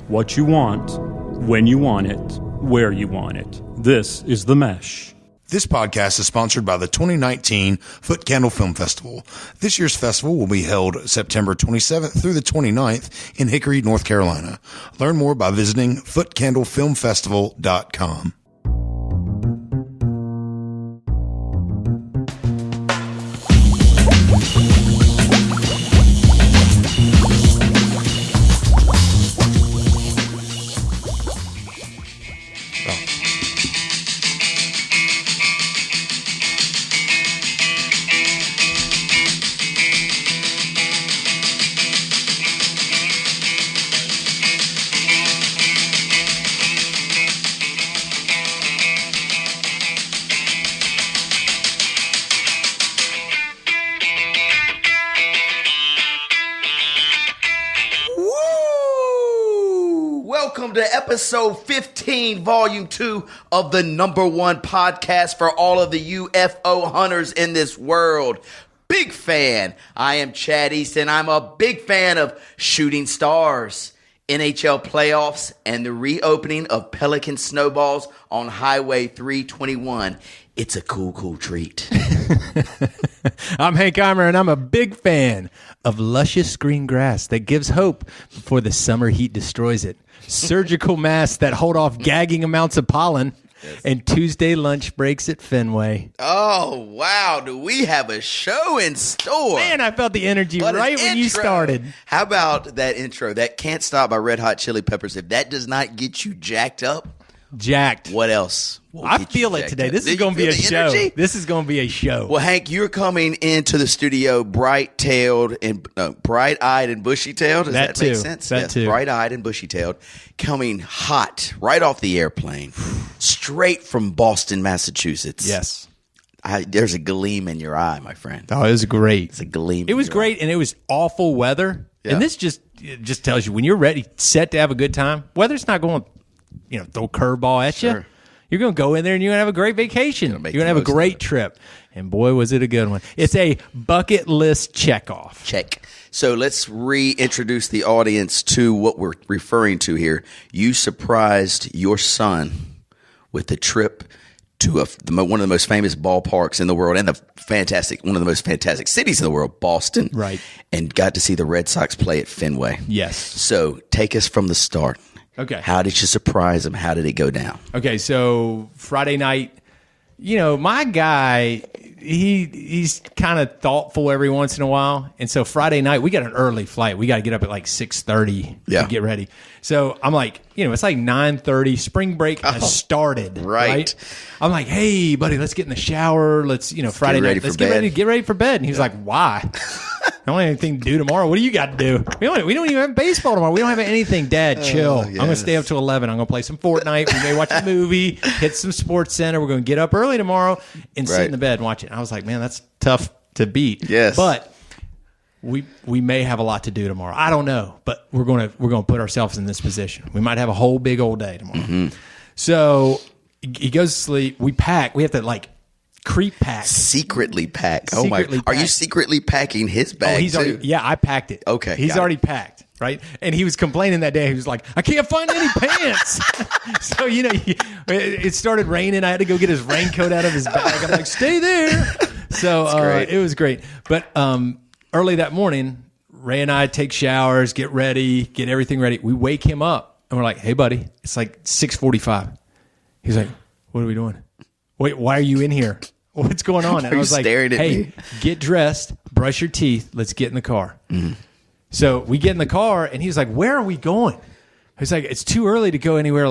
what you want, when you want it, where you want it. This is The Mesh. This podcast is sponsored by the 2019 Foot Candle Film Festival. This year's festival will be held September 27th through the 29th in Hickory, North Carolina. Learn more by visiting footcandlefilmfestival.com. Welcome to episode 15, volume 2 of the number one podcast for all of the UFO hunters in this world. Big fan. I am Chad Easton. I'm a big fan of shooting stars, NHL playoffs, and the reopening of Pelican snowballs on Highway 321. It's a cool treat. I'm Hank Eimer, and I'm a big fan of luscious green grass that gives hope before the summer heat destroys it. Surgical masks that hold off gagging amounts of pollen, and Tuesday lunch breaks at Fenway. Oh, wow. Do we have a show in store? Man, I felt the energy right when you started. How about that intro? That Can't Stop by Red Hot Chili Peppers. If that does not get you jacked up, what else? I feel it today. This is going to be a show. This is going to be a show. Well, Hank, you're coming into the studio bright-eyed and bushy-tailed. Does that make sense? That too. Bright-eyed and bushy-tailed, coming hot right off the airplane, straight from Boston, Massachusetts. Yes. There's a gleam in your eye, my friend. Oh, it was great. It's a gleam. It was great, and it was awful weather. Yeah. And this just tells you when you're ready, set to have a good time. Weather's not going to throw a curveball at you. You're going to go in there and you're going to have a great vacation. You're going to have a great trip. And boy, was it a good one. It's a bucket list checkoff. Check. So let's reintroduce the audience to what we're referring to here. You surprised your son with a trip to one of the most famous ballparks in the world and one of the most fantastic cities in the world, Boston. Right. And got to see the Red Sox play at Fenway. Yes. So take us from the start. Okay. How did you surprise him? How did it go down? Okay, so Friday night, my guy, he's kind of thoughtful every once in a while. And so Friday night, we got an early flight. We got to get up at like 6:30 to get ready. So I'm like, it's like 9:30. Spring break has started. Right. I'm like, hey, buddy, let's get in the shower. Let's, Friday night, let's get ready for bed. And he was like, why? I don't have anything to do tomorrow. What do you got to do? We don't even have baseball tomorrow. We don't have anything. Dad, chill. Yes. I'm going to stay up till 11. I'm going to play some Fortnite. We may watch a movie, hit some Sports Center. We're going to get up early tomorrow and sit in the bed and watch it. And I was like, man, that's tough to beat. Yes. But we may have a lot to do tomorrow. I don't know, but we're going to put ourselves in this position. We might have a whole big old day tomorrow. Mm-hmm. So he goes to sleep. We pack. We have to creep pack. Secretly pack. Oh my! Are you secretly packing his bag too? I packed it. Okay, he's already packed, right? And he was complaining that day. He was like, "I can't find any pants." So it started raining. I had to go get his raincoat out of his bag. I'm like, "Stay there." So it was great. But early that morning, Ray and I take showers, get ready, get everything ready. We wake him up, and we're like, "Hey, buddy, it's like 6:45." He's like, "What are we doing? Wait, why are you in here? What's going on?" And I was like, hey, get dressed, brush your teeth, let's get in the car. Mm-hmm. So we get in the car, and he's like, where are we going? He's like, it's too early to go anywhere.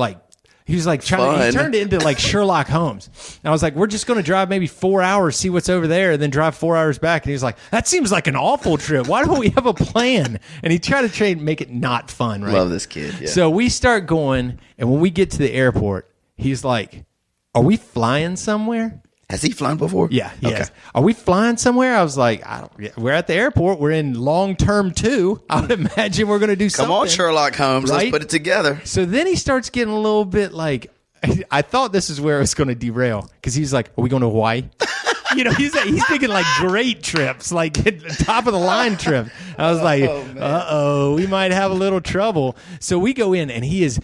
He was like he turned it into like Sherlock Holmes. And I was like, we're just going to drive maybe 4 hours, see what's over there, and then drive 4 hours back. And he was like, that seems like an awful trip. Why don't we have a plan? And he tried to make it not fun, right? Love this kid. Yeah. So we start going, and when we get to the airport, he's like, are we flying somewhere? Has he flown before? Yeah, he has. Are we flying somewhere? I was like, we're at the airport. We're in long-term 2. I would imagine we're going to do something. Come on, Sherlock Holmes. Right? Let's put it together. So then he starts getting a little bit like, I thought this is where it was going to derail because he's like, are we going to Hawaii? he's thinking like great trips, like top of the line trip. I was like, we might have a little trouble. So we go in, and he is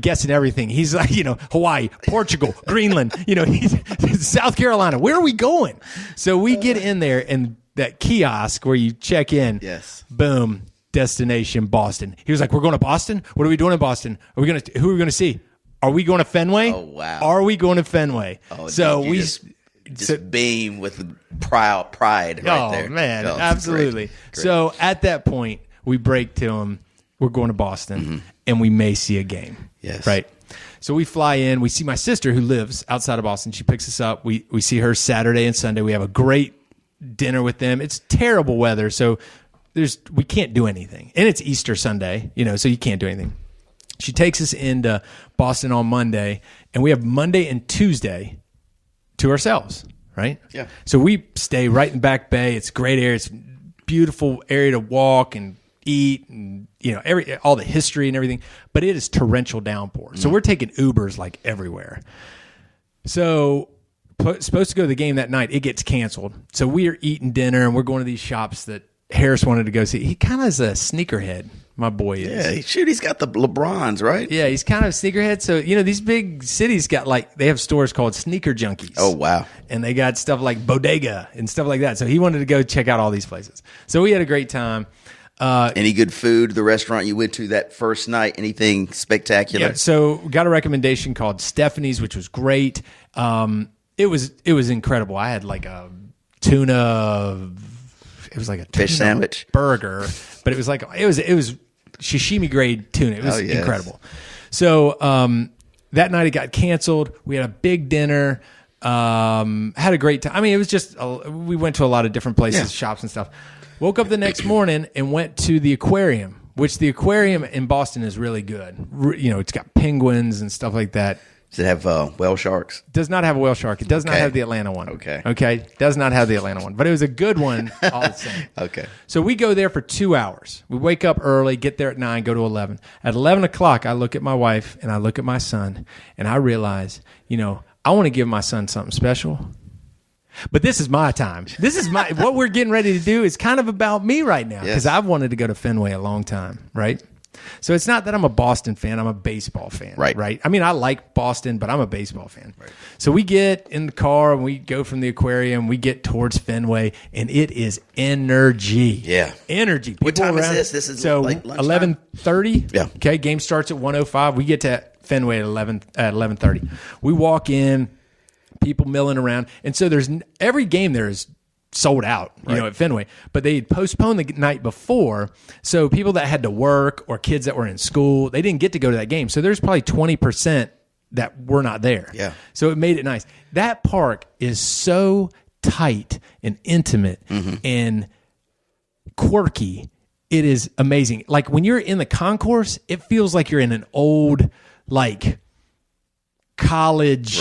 guessing everything. He's like, Hawaii, Portugal, Greenland, he's South Carolina. Where are we going? So we get in there, and that kiosk where you check in, yes, boom, destination Boston. He was like, we're going to Boston? What are we doing in Boston? Who are we going to see? Are we going to Fenway? Oh, wow. Are we going to Fenway? Oh, so we just beam with pride right there. Oh, man, absolutely. Great. So at that point, we break to him, we're going to Boston, and we may see a game. Yes. Right? So we fly in. We see my sister who lives outside of Boston. She picks us up. We see her Saturday and Sunday. We have a great dinner with them. It's terrible weather, so we can't do anything. And it's Easter Sunday, so you can't do anything. She takes us into Boston on Monday, and we have Monday and Tuesday to ourselves, right? Yeah. So we stay right in Back Bay. It's a great area. It's a beautiful area to walk and eat, and all the history and everything. But it is torrential downpour, so we're taking Ubers like everywhere. So supposed to go to the game that night. It gets canceled. So we are eating dinner, and we're going to these shops that Harris wanted to go see. He kind of is a sneakerhead. My boy is. Yeah, he's got the LeBrons, right? Yeah, he's kind of a sneakerhead. So, these big cities got they have stores called Sneaker Junkies. Oh, wow. And they got stuff like Bodega and stuff like that. So he wanted to go check out all these places. So we had a great time. Any good food? The restaurant you went to that first night? Anything spectacular? Yeah, so got a recommendation called Stephanie's, which was great. It was incredible. I had like a tuna. It was like a fish sandwich burger, but it was sashimi grade tuna. It was incredible. So that night it got canceled. We had a big dinner. Had a great time. I mean, it was just we went to a lot of different places, shops and stuff. Woke up the next morning and went to the aquarium, which the aquarium in Boston is really good. It's got penguins and stuff like that. Does it have whale sharks? Does not have a whale shark. It does not have the Atlanta one. Okay. Does not have the Atlanta one. But it was a good one all the same. Okay. So we go there for 2 hours. We wake up early, get there at 9, go to 11. At 11 o'clock, I look at my wife and I look at my son, and I realize, I want to give my son something special. But this is my time. This is what we're getting ready to do is kind of about me right now, because I've wanted to go to Fenway a long time, right? So it's not that I'm a Boston fan. I'm a baseball fan. Right. I mean, I like Boston, but I'm a baseball fan. Right. So we get in the car and we go from the aquarium. We get towards Fenway, and it is energy. Yeah. Energy. People what time around, is this? This is so like lunchtime? 11:30. Yeah. Okay. Game starts at 1:05. We get to Fenway at 11:30. We walk in, people milling around. And so every game there is sold out, at Fenway. But they had postponed the night before, so people that had to work or kids that were in school, they didn't get to go to that game. So there's probably 20% that were not there. Yeah. So it made it nice. That park is so tight and intimate and quirky. It is amazing. Like when you're in the concourse, it feels like you're in an old, college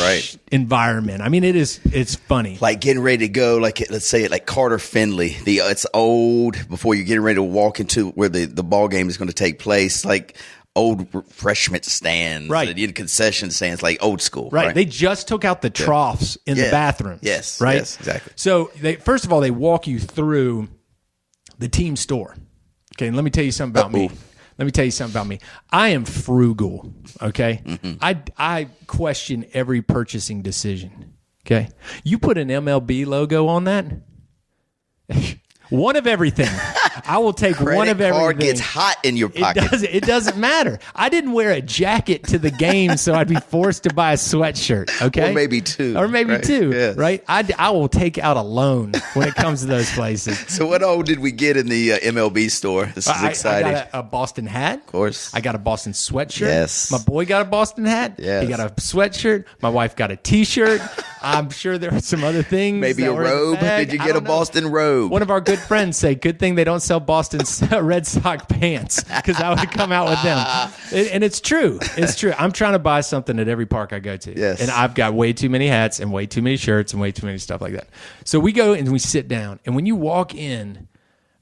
environment. I mean, it's funny. Like getting ready to go, let's say like Carter Finley. It's old before you're getting ready to walk into where the ball game is going to take place. Like old refreshment stands, the concession stands, like old school. Right. They just took out the troughs in the bathrooms. Yes. Right. Yes, exactly. So first of all, they walk you through the team store. Okay. And let me tell you something about me. I am frugal, okay? I question every purchasing decision, okay? You put an MLB logo on that, one of everything. I will take one of everything. Credit card gets hot in your pocket. It doesn't matter. I didn't wear a jacket to the game, so I'd be forced to buy a sweatshirt, okay? Or maybe two. Yes. Right? I will take out a loan when it comes to those places. So what all did we get in the MLB store? This is exciting. I got a Boston hat. Of course. I got a Boston sweatshirt. Yes. My boy got a Boston hat. Yes. He got a sweatshirt. My wife got a T-shirt. I'm sure there were some other things. Maybe a robe. Did you get a Boston robe? One of our good friends say, good thing they don't sell Boston Red Sox pants, because I would come out with them. And it's true. It's true. I'm trying to buy something at every park I go to. Yes. And I've got way too many hats and way too many shirts and way too many stuff like that. So we go and we sit down. And when you walk in,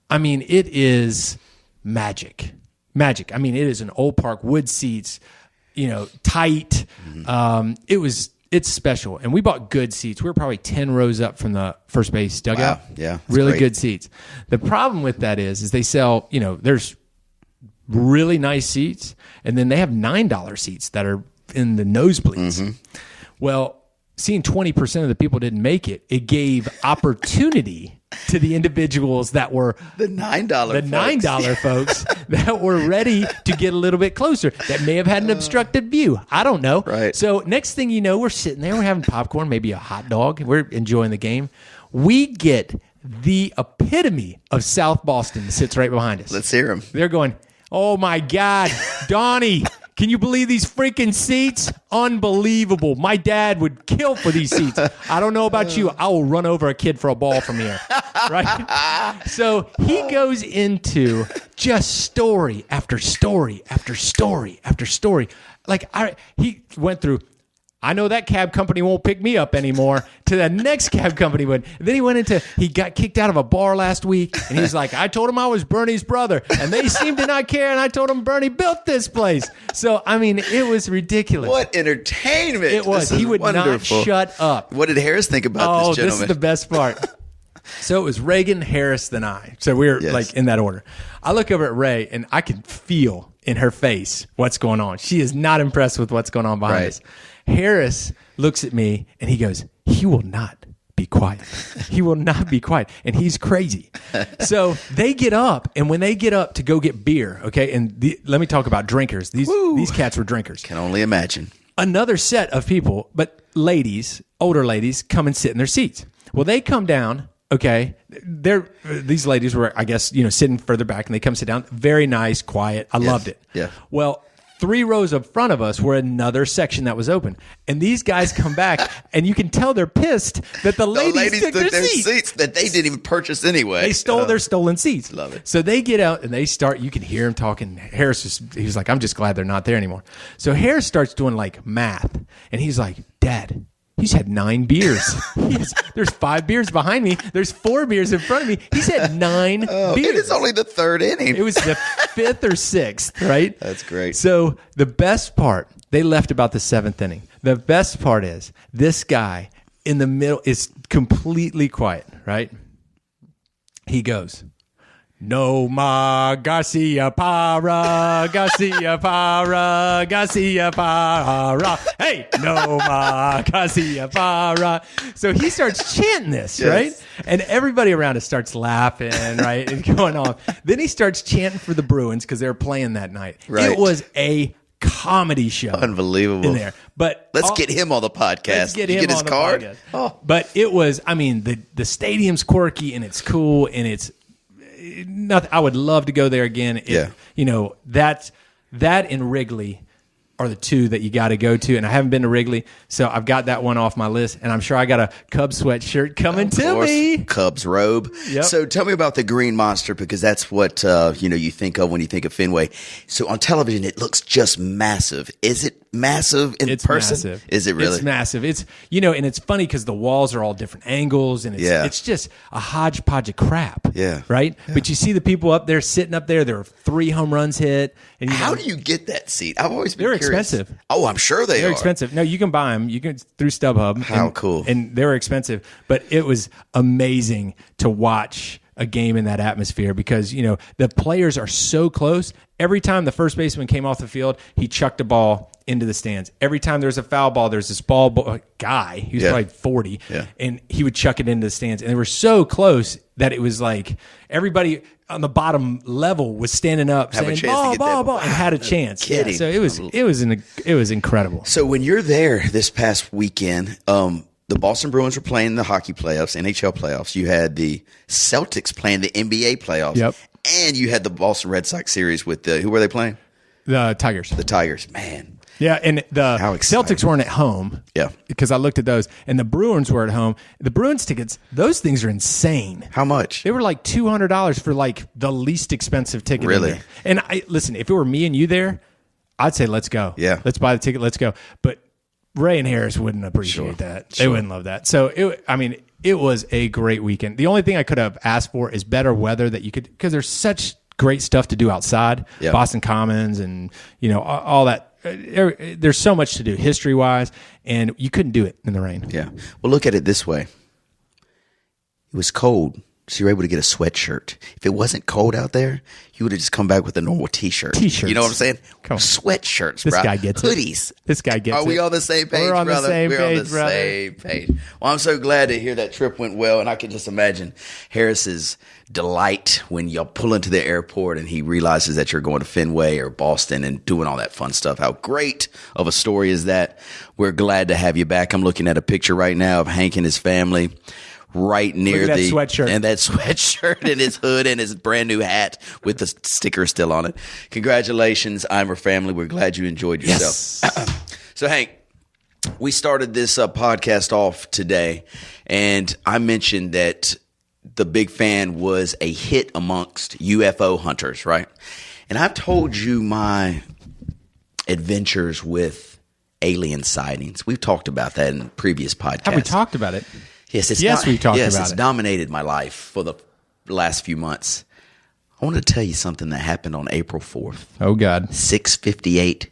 I mean, it is magic. Magic. I mean, it is an old park, wood seats, tight. It it's special. And we bought good seats. We were probably 10 rows up from the first base dugout. Wow. Yeah. That's really great. good seats. The problem with that is they sell, there's really nice seats, and then they have $9 seats that are in the nosebleeds. Mm-hmm. Well, seeing 20% of the people didn't make it, it gave opportunity to the individuals that were The $9 $9 folks that were ready to get a little bit closer, that may have had an obstructed view. I don't know. Right. So next thing you know, we're sitting there, we're having popcorn, maybe a hot dog, we're enjoying the game. We get the epitome of South Boston that sits right behind us. Let's hear him. They're going, oh my God, Donnie, can you believe these freaking seats? Unbelievable. My dad would kill for these seats. I don't know about you. I will run over a kid for a ball from here. Right? So he goes into just story after story after story after story. He went through, I know that cab company won't pick me up anymore, to the next cab company would. Then he went into, he got kicked out of a bar last week, and he was like, I told him I was Bernie's brother, and they seemed to not care, and I told him Bernie built this place. So, I mean, it was ridiculous. What entertainment. It was. This is He would wonderful. not shut up. What did Harris think about this gentleman? This is the best part. So it was Reagan, Harris, then I. So we were Yes. in that order. I look over at Ray, and I can feel in her face what's going on. She is not impressed with what's going on behind Right. us. Harris looks at me, and he goes, he will not be quiet. He will not be quiet. And he's crazy. So they get up, and when they get up to go get beer, okay, and let me talk about drinkers. These cats were drinkers. Can only imagine. Another set of people, but ladies, older ladies, come and sit in their seats. Well, they come down. Okay, these ladies were, I guess, sitting further back, and they come sit down. Very nice, quiet. I loved it. Yeah. Well, 3 rows up front of us were another section that was open, and these guys come back, and you can tell they're pissed that the ladies took their seats that they didn't even purchase anyway. They stole their stolen seats. Love it. So they get out and they start. You can hear him talking. Harris he was like, "I'm just glad they're not there anymore." So Harris starts doing like math, and he's like, "Dad, he's had 9 beers. There's 5 beers behind me. There's 4 beers in front of me. He's had 9 beers. It is only the 3rd inning. It was the 5th or 6th, right? That's great. So the best part, they left about the 7th inning. The best part is this guy in the middle is completely quiet, right? He goes, NOMAR, GARCIAPARA, GARCIAPARA, GARCIAPARA. Hey, NOMAR, GARCIAPARA. So he starts chanting this, Yes. right? And everybody around us starts laughing, right? And going on. Then he starts chanting for the Bruins because they were playing that night. Right. It was a comedy show. Unbelievable. In there. But Let's get him on the podcast. Let's get You him get his on the card? podcast. Oh. But it was, I mean, the stadium's quirky and it's cool and it's nothing. I would love to go there again. Yeah. That and Wrigley are the 2 that you got to go to, and I haven't been to Wrigley, so I've got that one off my list, and I'm sure I got a Cubs sweatshirt coming Of to course, me. Cubs robe. Yep. So tell me about the Green Monster, because that's what you think of when you think of Fenway. So on television, it looks just massive. Is it massive in It's person? massive. Is it really? It's massive. It's and it's funny because the walls are all different angles, and it's just a hodgepodge of crap. Yeah. Right. Yeah. But you see the people up there sitting up there. There are 3 home runs hit, and How do you get that seat? I've always been They're curious. expensive. Oh, I'm sure they They're are. expensive. No, you can buy them. You can through StubHub. How cool. And they were expensive, but it was amazing to watch a game in that atmosphere because, the players are so close. Every time the first baseman came off the field, he chucked a ball into the stands. Every time there's a foul ball, there's this guy, he was probably 40, and he would chuck it into the stands. And they were so close that it was like everybody on the bottom level was standing up Have a saying chance to ball, get that. and had a chance. Yeah, kidding. so it was incredible. So when you're there this past weekend, the Boston Bruins were playing the hockey playoffs, NHL playoffs. You had the Celtics playing the NBA playoffs. Yep. And you had the Boston Red Sox series with who were they playing? The Tigers. The Tigers. Man. Yeah, and the How exciting. Celtics weren't at home. Yeah. Because I looked at those, and the Bruins were at home. The Bruins tickets, those things are insane. How much? They were like $200 for like the least expensive ticket. Really? In there. And listen, if it were me and you there, I'd say let's go. Yeah. Let's buy the ticket. Let's go. But Ray and Harris wouldn't appreciate that. They wouldn't love that. So it was a great weekend. The only thing I could have asked for is better weather that you could, because there's such great stuff to do outside. Yeah. Boston Commons and all that there's so much to do history-wise, and you couldn't do it in the rain. Yeah. Well, look at it this way. It was cold, so you were able to get a sweatshirt. If it wasn't cold out there, you would have just come back with a normal T-shirt. T-shirts. You know what I'm saying? Come on. Sweatshirts, This bro. guy gets Hoodies. it. This guy gets it. Are we on the same page, We're on brother? the same We're page, on the brother. same page. Well, I'm so glad to hear that trip went well, and I can just imagine Harris's delight when y'all pull into the airport and he realizes that you're going to Fenway or Boston and doing all that fun stuff. How great of a story is that? We're glad to have you back. I'm looking at a picture right now of Hank and his family right near that sweatshirt. And that sweatshirt and his hood and his brand new hat with the sticker still on it. Congratulations, Eimer family. We're glad you enjoyed yourself. Yes. So, Hank, we started this podcast off today, and I mentioned that the Big Fan was a hit amongst UFO hunters, right? And I've told you my adventures with alien sightings. We've talked about that in previous podcasts. Have we talked about it? Yes, we talked about it's it. dominated my life for the last few months. I want to tell you something that happened on April 4th, Oh, God. 6:58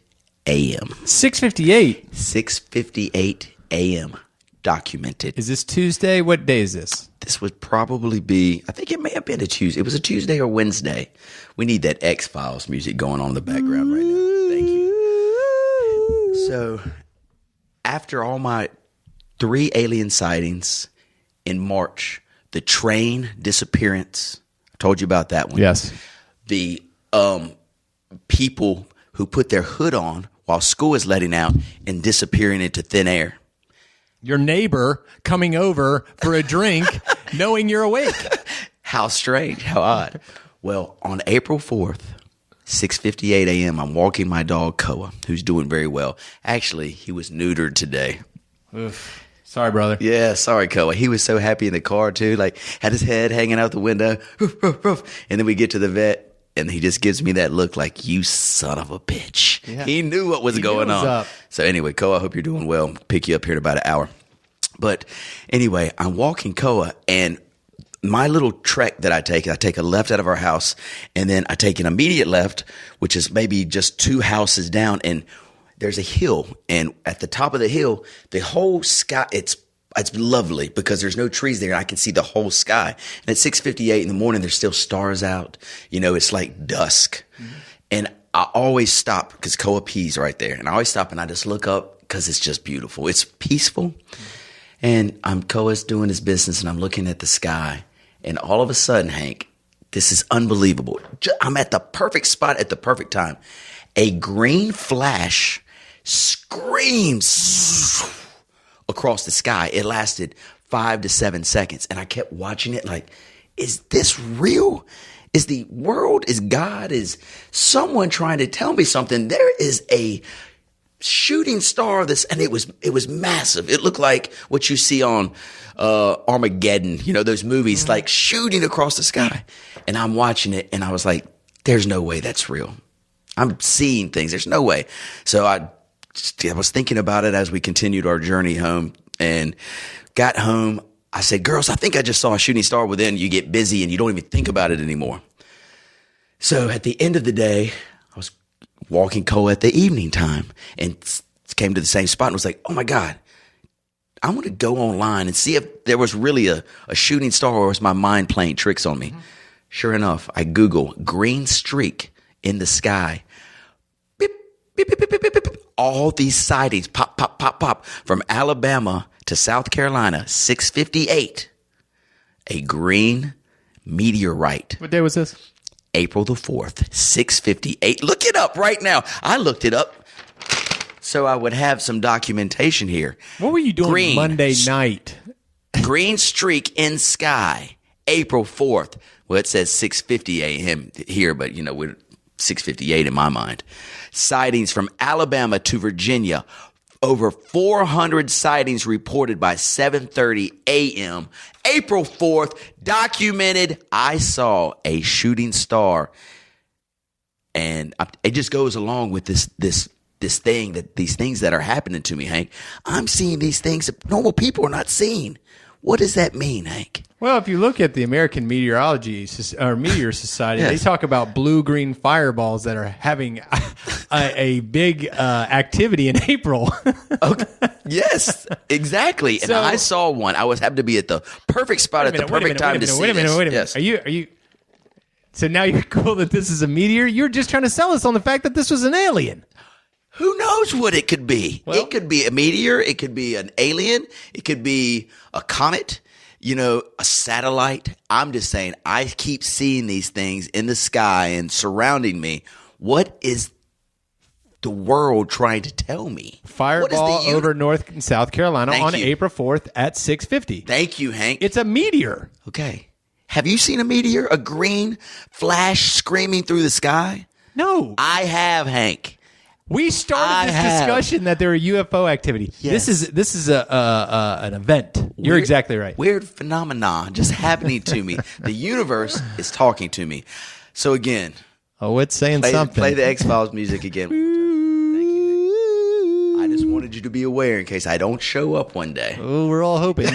a.m. 6:58. 6:58 a.m. Documented. Is this Tuesday? What day is this? This would probably be, I think it may have been a Tuesday. It was a Tuesday or Wednesday. We need that X-Files music going on in the background right now. Thank you. So, after all my 3 alien sightings in March, the train disappearance, I told you about that one. Yes. The people who put their hood on while school is letting out and disappearing into thin air. Your neighbor coming over for a drink knowing you're awake. How strange, how odd. Well, on April 4th, 6:58 a.m., I'm walking my dog, Koa, who's doing very well. Actually, he was neutered today. Oof. Sorry, brother. Yeah, sorry, Koa. He was so happy in the car, too. Like, had his head hanging out the window. And then we get to the vet, and he just gives me that look like, you son of a bitch. Yeah. He knew what was going knew what was on. up. So anyway, Koa, I hope you're doing well. Pick you up here in about an hour. But anyway, I'm walking Koa, and my little trek that I take a left out of our house, and then I take an immediate left, which is maybe just 2 houses down, and there's a hill, and at the top of the hill, the whole sky, it's lovely because there's no trees there, and I can see the whole sky. And at 6:58 in the morning, there's still stars out. You know, it's like dusk. Mm-hmm. And I always stop because Koa pees right there, and I always stop and I just look up because it's just beautiful. It's peaceful. Mm-hmm. And Koa's doing his business, and I'm looking at the sky, and all of a sudden, Hank, this is unbelievable. I'm at the perfect spot at the perfect time. A green flash screams across the sky. It lasted 5 to 7 seconds, and I kept watching it like, is this real? Is the world, is God, is someone trying to tell me something? There is a shooting star of this, and it was massive. It looked like what you see on Armageddon, you know, those movies, like shooting across the sky. And I'm watching it, and I was like, there's no way that's real. I'm seeing things. There's no way. So I was thinking about it as we continued our journey home, and got home. I said, girls, I think I just saw a shooting star. Well, then you get busy and you don't even think about it anymore. So at the end of the day, I was walking Koa at the evening time and came to the same spot and was like, oh my God, I want to go online and see if there was really a shooting star, or was my mind playing tricks on me? Mm-hmm. Sure enough, I Google green streak in the sky. Beep, beep, beep, beep, beep, beep, beep. All these sightings, pop, pop, pop, pop, from Alabama to South Carolina, 6:58. A green meteorite. What day was this? April the 4th, 6:58. Look it up right now. I looked it up so I would have some documentation here. What were you doing Monday night? Green streak in sky, April 4th. Well, it says 6:50 a.m. here, but you know, we're 6:58 in my mind. Sightings from Alabama to Virginia. Over 400 sightings reported by 7:30 a.m. April 4th, documented. I saw a shooting star. And it just goes along with this thing, that these things that are happening to me, Hank. I'm seeing these things that normal people are not seeing. What does that mean, Hank? Well, if you look at the American Meteor Society, they talk about blue-green fireballs that are having a big activity in April. Okay. Yes, exactly. And So- I saw one. I was happened to be at the perfect spot at the perfect time to see Wait a minute. this. Are you? So now you're cool that this is a meteor? You're just trying to sell us on the fact that this was an alien. Who knows what it could be? Well- It could be a meteor. It could be an alien. It could be a comet. A satellite. I'm just saying, I keep seeing these things in the sky and surrounding me. What is the world trying to tell me? What is Fireball the uni- over North and South Carolina Thank on you. April 4th at 6:50. Thank you, Hank. It's a meteor. Okay. Have you seen a meteor? A green flash screaming through the sky? No. I have, Hank. We started I this have. discussion that there are UFO activity. Yes. This is an event. You're Weird- exactly right. Weird phenomenon just happening to me. The universe is talking to me. So again, Oh, it's saying something. play the X-Files music again. Thank you. I just wanted you to be aware in case I don't show up one day Oh, we're all hoping.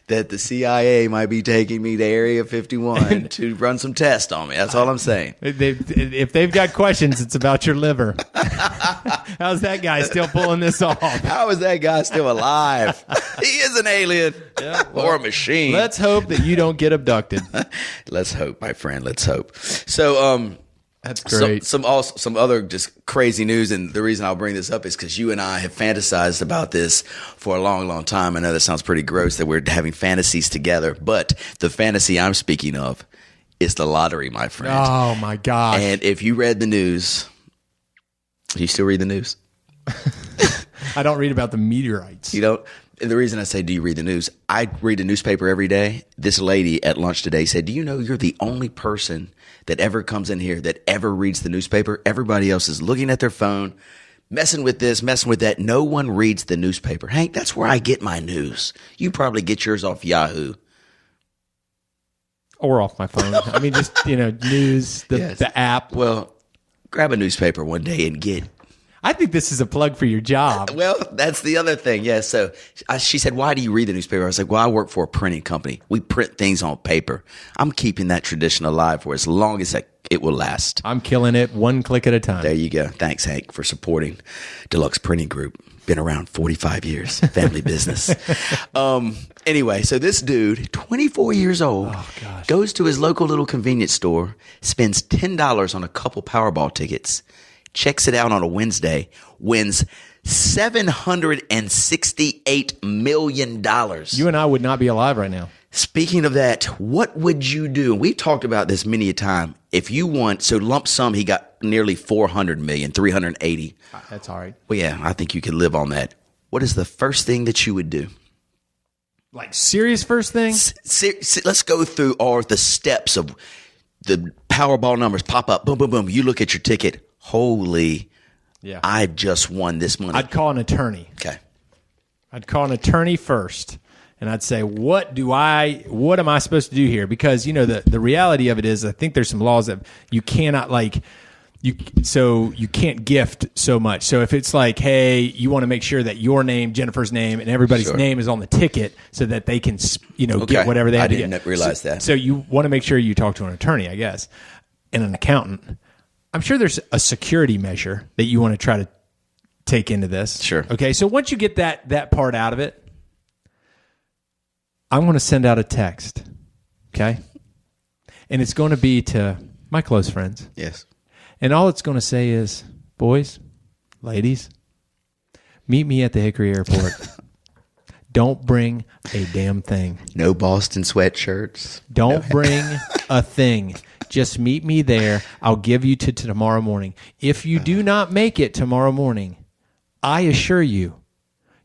that the CIA might be taking me to Area 51 to run some tests on me. That's all I'm saying. If they've got questions, it's about your liver. How's that guy still pulling this off? How is that guy still alive? He is an alien or a machine. Let's hope that you don't get abducted. Let's hope, my friend. Let's hope. So, That's great. Some other just crazy news, and the reason I'll bring this up is because you and I have fantasized about this for a long, long time. I know that sounds pretty gross that we're having fantasies together, but the fantasy I'm speaking of is the lottery, my friend. Oh my gosh. And if you read the news, do you still read the news? I don't read about the meteorites. You don't. And the reason I say, do you read the news? I read a newspaper every day. This lady at lunch today said, do you know you're the only person that ever comes in here that ever reads the newspaper? Everybody else is looking at their phone, messing with this, messing with that. No one reads the newspaper. Hank, that's where I get my news. You probably get yours off Yahoo. Or off my phone. I mean, just, news, Yes. the app. Well, grab a newspaper one day and get. I think this is a plug for your job. Well, that's the other thing. Yeah. So she said, why do you read the newspaper? I was like, well, I work for a printing company. We print things on paper. I'm keeping that tradition alive for as long as it will last. I'm killing it one click at a time. There you go. Thanks, Hank, for supporting Deluxe Printing Group. Been around 45 years. Family business. Anyway, so this dude, 24 years old, goes to his local little convenience store, spends $10 on a couple Powerball tickets, checks it out on a Wednesday, wins $768 million. You and I would not be alive right now. Speaking of that, what would you do? We've talked about this many a time. If you want, so lump sum, he got nearly 400 million, 380. That's all right. Well, yeah, I think you could live on that. What is the first thing that you would do? Like serious first thing? Let's go through all the steps of the Powerball numbers pop up. Boom, boom, boom. You look at your ticket. Holy, Yeah. I just won this money. I'd call an attorney. Okay. I'd call an attorney first. And I'd say, what am I supposed to do here? Because, the reality of it is, I think there's some laws that you cannot you can't gift so much. So if it's like, hey, you want to make sure that your name, Jennifer's name, and everybody's name is on the ticket so that they can, get whatever they have to get. I didn't realize that. So you want to make sure you talk to an attorney, I guess, and an accountant. I'm sure there's a security measure that you want to try to take into this. Sure. Okay. So once you get that part out of it, I'm going to send out a text. Okay. And it's going to be to my close friends. Yes. And all it's going to say is, boys, ladies, meet me at the Hickory Airport. Don't bring a damn thing. No Boston sweatshirts. Don't bring a thing. Just meet me there. I'll give you to tomorrow morning. If you do not make it tomorrow morning, I assure you,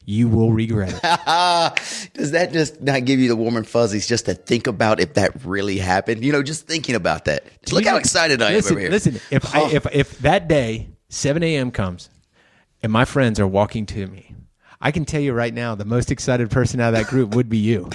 you will regret it. Does that just not give you the warm and fuzzies just to think about if that really happened? Just thinking about that. Look how excited I am over here. Listen, if that day, 7 a.m. comes, and my friends are walking to me, I can tell you right now, the most excited person out of that group would be you.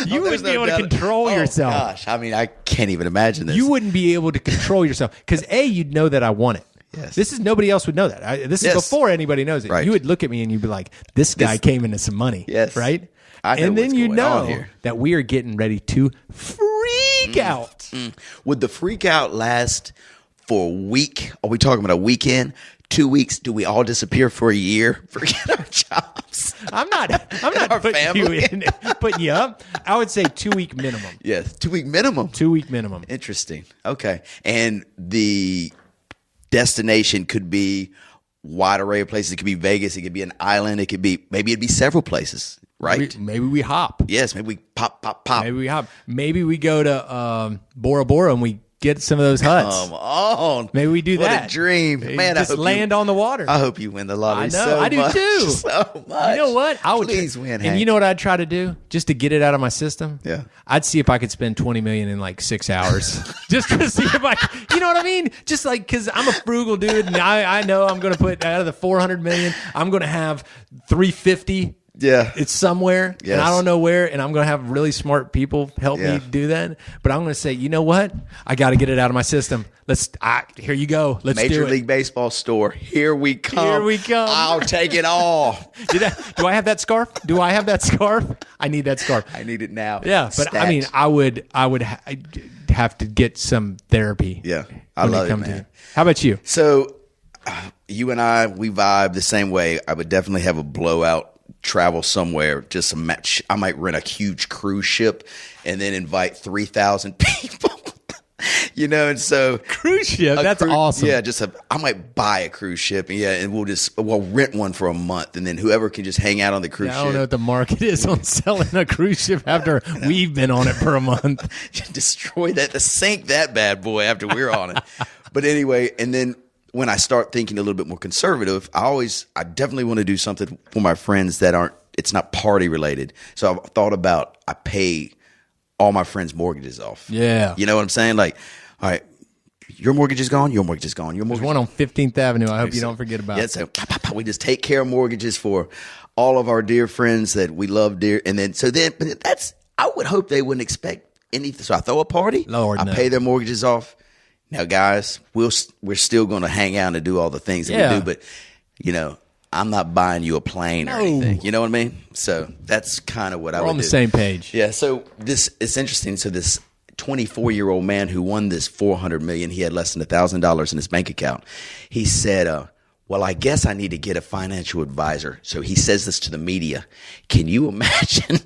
You wouldn't be able to control yourself. Gosh, I mean, I can't even imagine this. You wouldn't be able to control yourself because you'd know that I won it. Yes. This is nobody else would know that. This is before anybody knows it. Right. You would look at me and you'd be like, "This guy came into some money." Yes. Right. I know and then what's you going on know here. that we are getting ready to freak out. Would the freak out last for a week. Are we talking about a weekend? 2 weeks? Do we all disappear for a year? Forget our jobs. I'm not Our putting family. putting you up. I would say 2 week minimum. Yes, 2 week minimum. 2 week minimum. Interesting. Okay. And the destination could be wide array of places. It could be Vegas. It could be an island. Maybe it'd be several places, right? Maybe we hop. Yes. Maybe we pop. Maybe we hop. Maybe we go to Bora Bora and we get some of those huts. Come on. Maybe we do that. What a dream. Maybe Man, just land on the water. I hope you win the lottery. I know. So I do much, too. So much. You know what? I would Please win, And Hank. you know what I'd try to do just to get it out of my system? Yeah. I'd see if I could spend $20 million in like 6 hours, just to see if you know what I mean? Just like because I'm a frugal dude, and I know I'm going to put out of the $400 million, I'm going to have $350. Yeah. It's somewhere, Yes. and I don't know where, and I'm going to have really smart people help Yeah. me do that. But I'm going to say, you know what? I got to get it out of my system. Here you go. Let's Major do it. League Baseball store. Here we come. Here we come. I'll take it all. Do I have that scarf? Do I have that scarf? I need that scarf. I need it now. Yeah, but I mean, Stat. I would have to get some therapy. Yeah, I when love it, comes man. How about you? So, you and I, we vibe the same way. I would definitely have a blowout travel somewhere. Just a match. I might rent a huge cruise ship and then invite 3,000 people. And so Cruise ship. That's awesome. Yeah, I might buy a cruise ship, and we'll rent one for a month, and then whoever can just hang out on the cruise I don't know ship. what the market is on selling a cruise ship after we've been on it for a month. Destroy that, sink that bad boy after we're on it. But anyway, and then when I start thinking a little bit more conservative, I definitely want to do something for my friends it's not party related. So I've thought about, I pay all my friends' mortgages off. Yeah. You know what I'm saying? Like, all right, your mortgage is gone, your mortgage is gone, your mortgage There's one on 15th Avenue. I hope you don't forget about. Yeah, so we just take care of mortgages for all of our dear friends that we love dear. And then, I would hope they wouldn't expect anything. So I throw a party, Lord, I no. pay their mortgages off. Now, guys, we're still going to hang out and do all the things that Yeah. we do, but I'm not buying you a plane or anything. You know what I mean? So that's kind of what I would do. We're on the same page. Yeah. So it's interesting. So this 24-year-old man who won this $400 million, he had less than $1,000 in his bank account. He said, well, I guess I need to get a financial advisor. So he says this to the media. Can you imagine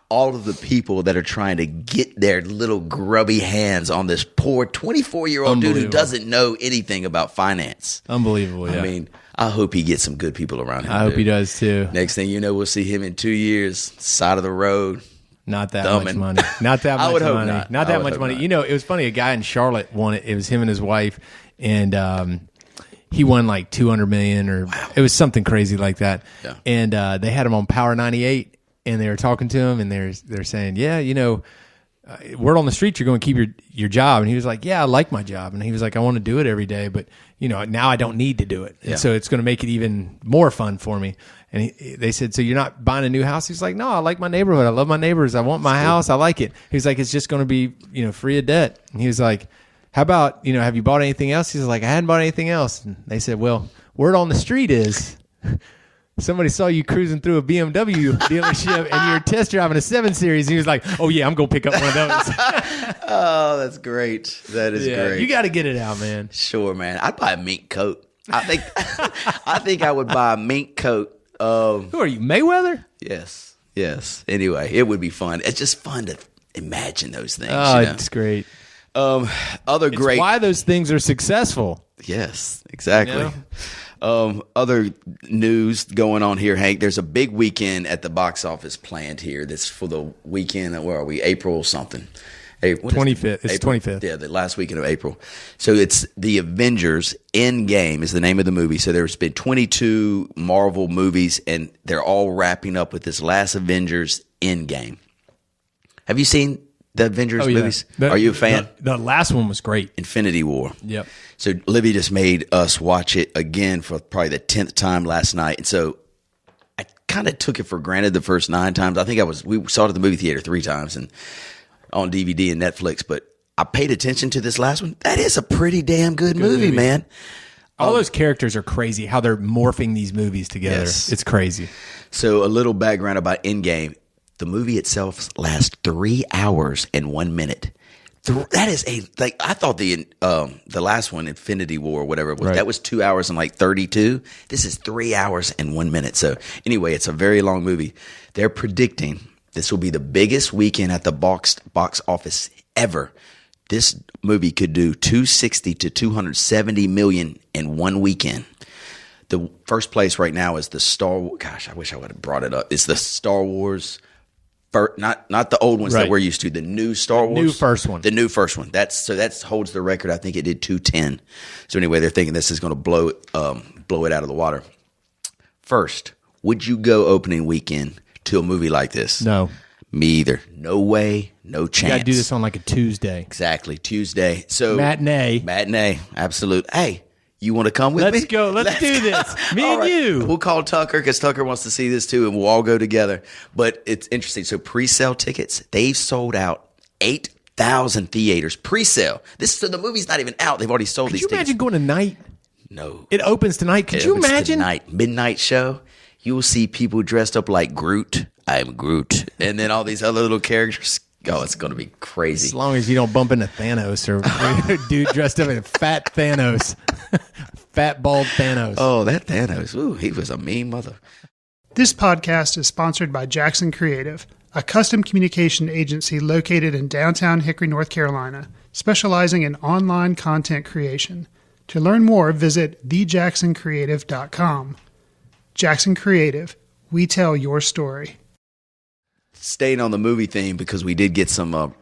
all of the people that are trying to get their little grubby hands on this poor 24-year-old dude who Unbelievable. doesn't know anything about finance? Unbelievable. Yeah. I mean, I hope he gets some good people around him. I hope dude. he does too. Next thing you know, we'll see him in 2 years, side of the road. Not that Dumbing. much money. Not that I much would hope money. not. Not I that would much hope money. not. It was funny. A guy in Charlotte won it. It was him and his wife, and he won like $200 million, or it was something crazy like that. Yeah. And they had him on Power 98, and they were talking to him, and they're saying, yeah, word on the street, you're going to keep your job. And he was like, yeah, I like my job. And he was like, I want to do it every day, but now I don't need to do it. Yeah. And so it's going to make it even more fun for me. And they said, so you're not buying a new house? He's like, no, I like my neighborhood. I love my neighbors. I want my house. I like it. He's like, it's just going to be, free of debt. And he was like, how about, have you bought anything else? He's like, I hadn't bought anything else. And they said, well, word on the street is somebody saw you cruising through a BMW dealership and you're test driving a 7 Series. And he was like, oh, yeah, I'm going to pick up one of those. Oh, that's great. That is great. You got to get it out, man. Sure, man. I'd buy a mink coat. I think I would buy a mink coat. Who are you, Mayweather? Yes. Anyway, it would be fun. It's just fun to imagine those things. Oh, it's great. Other It's great. why those things are successful. Yes, exactly. Other news going on here, Hank. There's a big weekend at the box office planned here. That's for the weekend. Where are we? April something. April, 25th. It's April, 25th. Yeah, the last weekend of April. So it's The Avengers Endgame is the name of the movie. So there's been 22 Marvel movies, and they're all wrapping up with this last Avengers Endgame. Have you seen the Avengers movies? Are you a fan? The last one was great. Infinity War. Yep. So Livy just made us watch it again for probably the 10th time last night. And so I kind of took it for granted the first 9 times. I think we saw it at the movie theater 3 times and on DVD and Netflix, but I paid attention to this last one. That is a pretty damn good movie, man. All those characters are crazy, how they're morphing these movies together. Yes. It's crazy. So a little background about Endgame. The movie itself lasts 3 hours and 1 minute. That is I thought the last one, Infinity War or whatever it was, that was 2 hours and like 32. This is 3 hours and 1 minute. So anyway, it's a very long movie. They're predicting this will be the biggest weekend at the box office ever. This movie could do 260 to 270 million in one weekend. The first place right now is the Star Wars. Gosh, I wish I would have brought it up. It's the Star Wars. Not the old ones that we're used to. The new Star Wars, new first one. The new first one. That holds the record. I think it did 210. So anyway, they're thinking this is going to blow it out of the water. First, would you go opening weekend to a movie like this? No, me either. No way, no chance. You got to do this on like a Tuesday. Exactly, Tuesday. So matinee, absolute. Hey. You want to come with me? Let's go. Let's do this. Me and you. We'll call Tucker because Tucker wants to see this too, and we'll all go together. But it's interesting. So pre-sale tickets, they've sold out 8,000 theaters. Pre-sale. So the movie's not even out. They've already sold these tickets. Could you imagine going tonight? No. It opens tonight. Could you imagine? Tonight. Midnight show. You will see people dressed up like Groot. I'm Groot. And then all these other little characters. Oh, it's going to be crazy. As long as you don't bump into Thanos or a dude dressed up in fat Thanos. Fat, bald Thanos. Oh, that Thanos. Ooh, he was a mean mother. This podcast is sponsored by Jackson Creative, a custom communication agency located in downtown Hickory, North Carolina, specializing in online content creation. To learn more, visit thejacksoncreative.com. Jackson Creative. We tell your story. Staying on the movie theme, because we did get some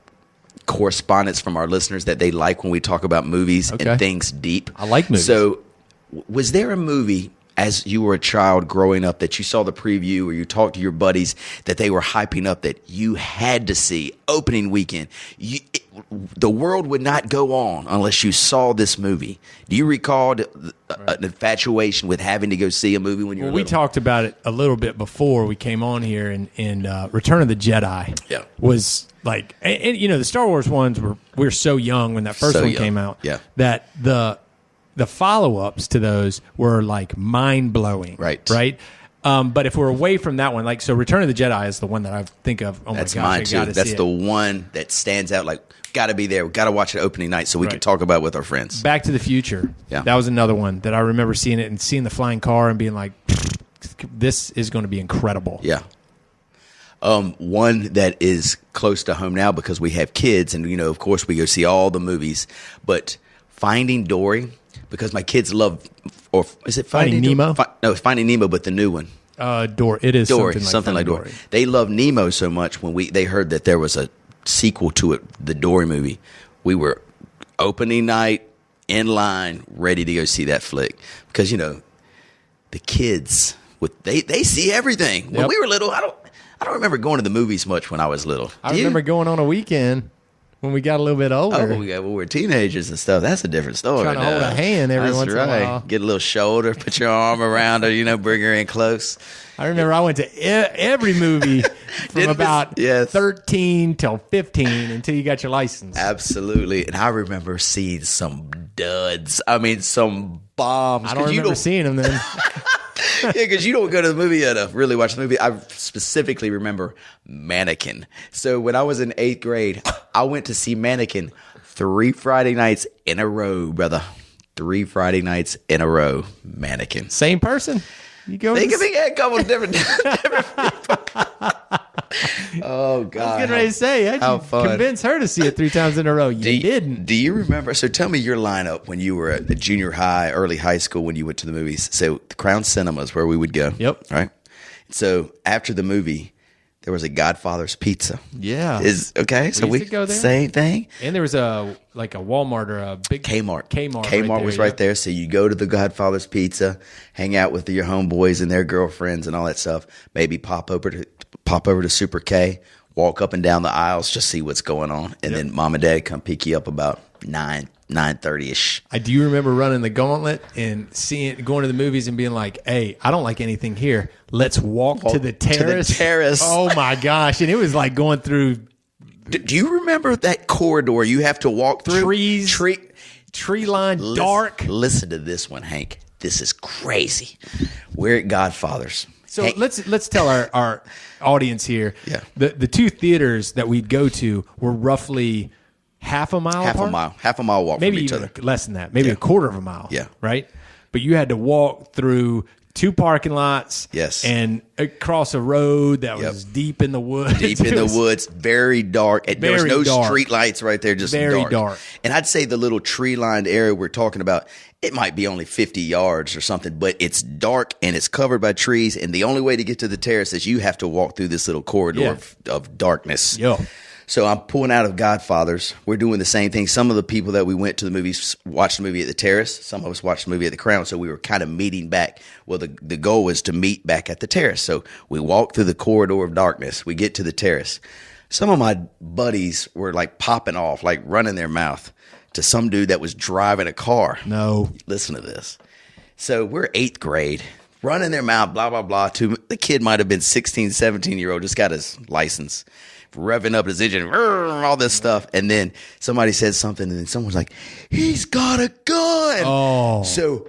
correspondence from our listeners that they like when we talk about movies and things deep. I like movies. So was there a movie as you were a child growing up that you saw the preview or you talked to your buddies that they were hyping up that you had to see opening weekend? The world would not go on unless you saw this movie. Do you recall an infatuation with having to go see a movie when you were little? We talked about it a little bit before we came on here, and Return of the Jedi was like, and you know, the Star Wars ones we were so young when that first one came out that the follow-ups to those were like mind-blowing. Right? But if we're away from that one, like, so Return of the Jedi is the one that I think of. Oh, that's my gosh, mine too. That's the one that stands out. Like, got to be there. Got to watch it opening night so we can talk about it with our friends. Back to the Future. Yeah, that was another one that I remember seeing it and seeing the flying car and being like, this is going to be incredible. Yeah. One that is close to home now because we have kids, and you know, of course, we go see all the movies. But Finding Dory, because my kids love, or is it Finding Nemo? No, it's Finding Nemo, but the new one. Dory. It is Dory, something like Dory. They love Nemo so much when they heard that there was a sequel to it, the Dory movie. We were opening night in line, ready to go see that flick because you know the kids they see everything. When we were little, I don't remember going to the movies much when I was little. I remember going on a weekend when we got a little bit older. Oh, we were teenagers and stuff. That's a different story. Trying to hold a hand every once in a while. Get a little shoulder, put your arm around her, you know, bring her in close. I remember I went to every movie from about 13 till 15 until you got your license. Absolutely. And I remember seeing some duds. I mean, some bombs. I don't remember seeing them then. Yeah, because you don't go to the movie to really watch the movie. I specifically remember Mannequin. So when I was in 8th grade, I went to see Mannequin 3 Friday nights in a row, brother. 3 Friday nights in a row. Mannequin. Same person. You go. They could be a couple different people. Oh, God. I was getting ready to say, how'd you convince her to see it 3 times in a row? You didn't. Do you remember? So tell me your lineup when you were at the junior high, early high school when you went to the movies. So the Crown Cinemas where we would go. Yep. Right. So after the movie, there was a Godfather's Pizza. Yeah. So we go there. Same thing. And there was a Walmart or a big Kmart. Kmart was right there. So you go to the Godfather's Pizza, hang out with your homeboys and their girlfriends and all that stuff. Maybe pop over to Super K, walk up and down the aisles, just see what's going on, and then mom and dad come pick you up about 9:30ish. I do remember running the gauntlet and going to the movies and being like, "Hey, I don't like anything here. Let's walk to the terrace." Oh my gosh! And it was like going through. Do you remember that corridor you have to walk through? Tree line, dark. Listen to this one, Hank. This is crazy. We're at Godfather's. So let's tell our audience here. Yeah. The 2 theaters that we'd go to were roughly half a mile apart? Half a mile walk Maybe from each even other. less than that. Maybe a quarter of a mile. Yeah. Right? But you had to walk through 2 parking lots. Yes. And across a road that was deep in the woods. Deep in the woods, very dark. There was no street lights right there, just very dark. And I'd say the little tree-lined area we're talking about, it might be only 50 yards or something, but it's dark and it's covered by trees. And the only way to get to the terrace is you have to walk through this little corridor of darkness. Yo. So I'm pulling out of Godfathers. We're doing the same thing. Some of the people that we went to the movies watched the movie at the Terrace. Some of us watched the movie at the Crown. So we were kind of meeting back. Well, the goal was to meet back at the Terrace. So we walk through the corridor of darkness. We get to the Terrace. Some of my buddies were like popping off, like running their mouth to some dude that was driving a car. No. Listen to this. So we're 8th grade. Running their mouth, blah, blah, blah. The kid might have been 16, 17-year-old, just got his license. Revving up his engine, all this stuff. And then somebody said something, and then someone's like, he's got a gun. Oh. So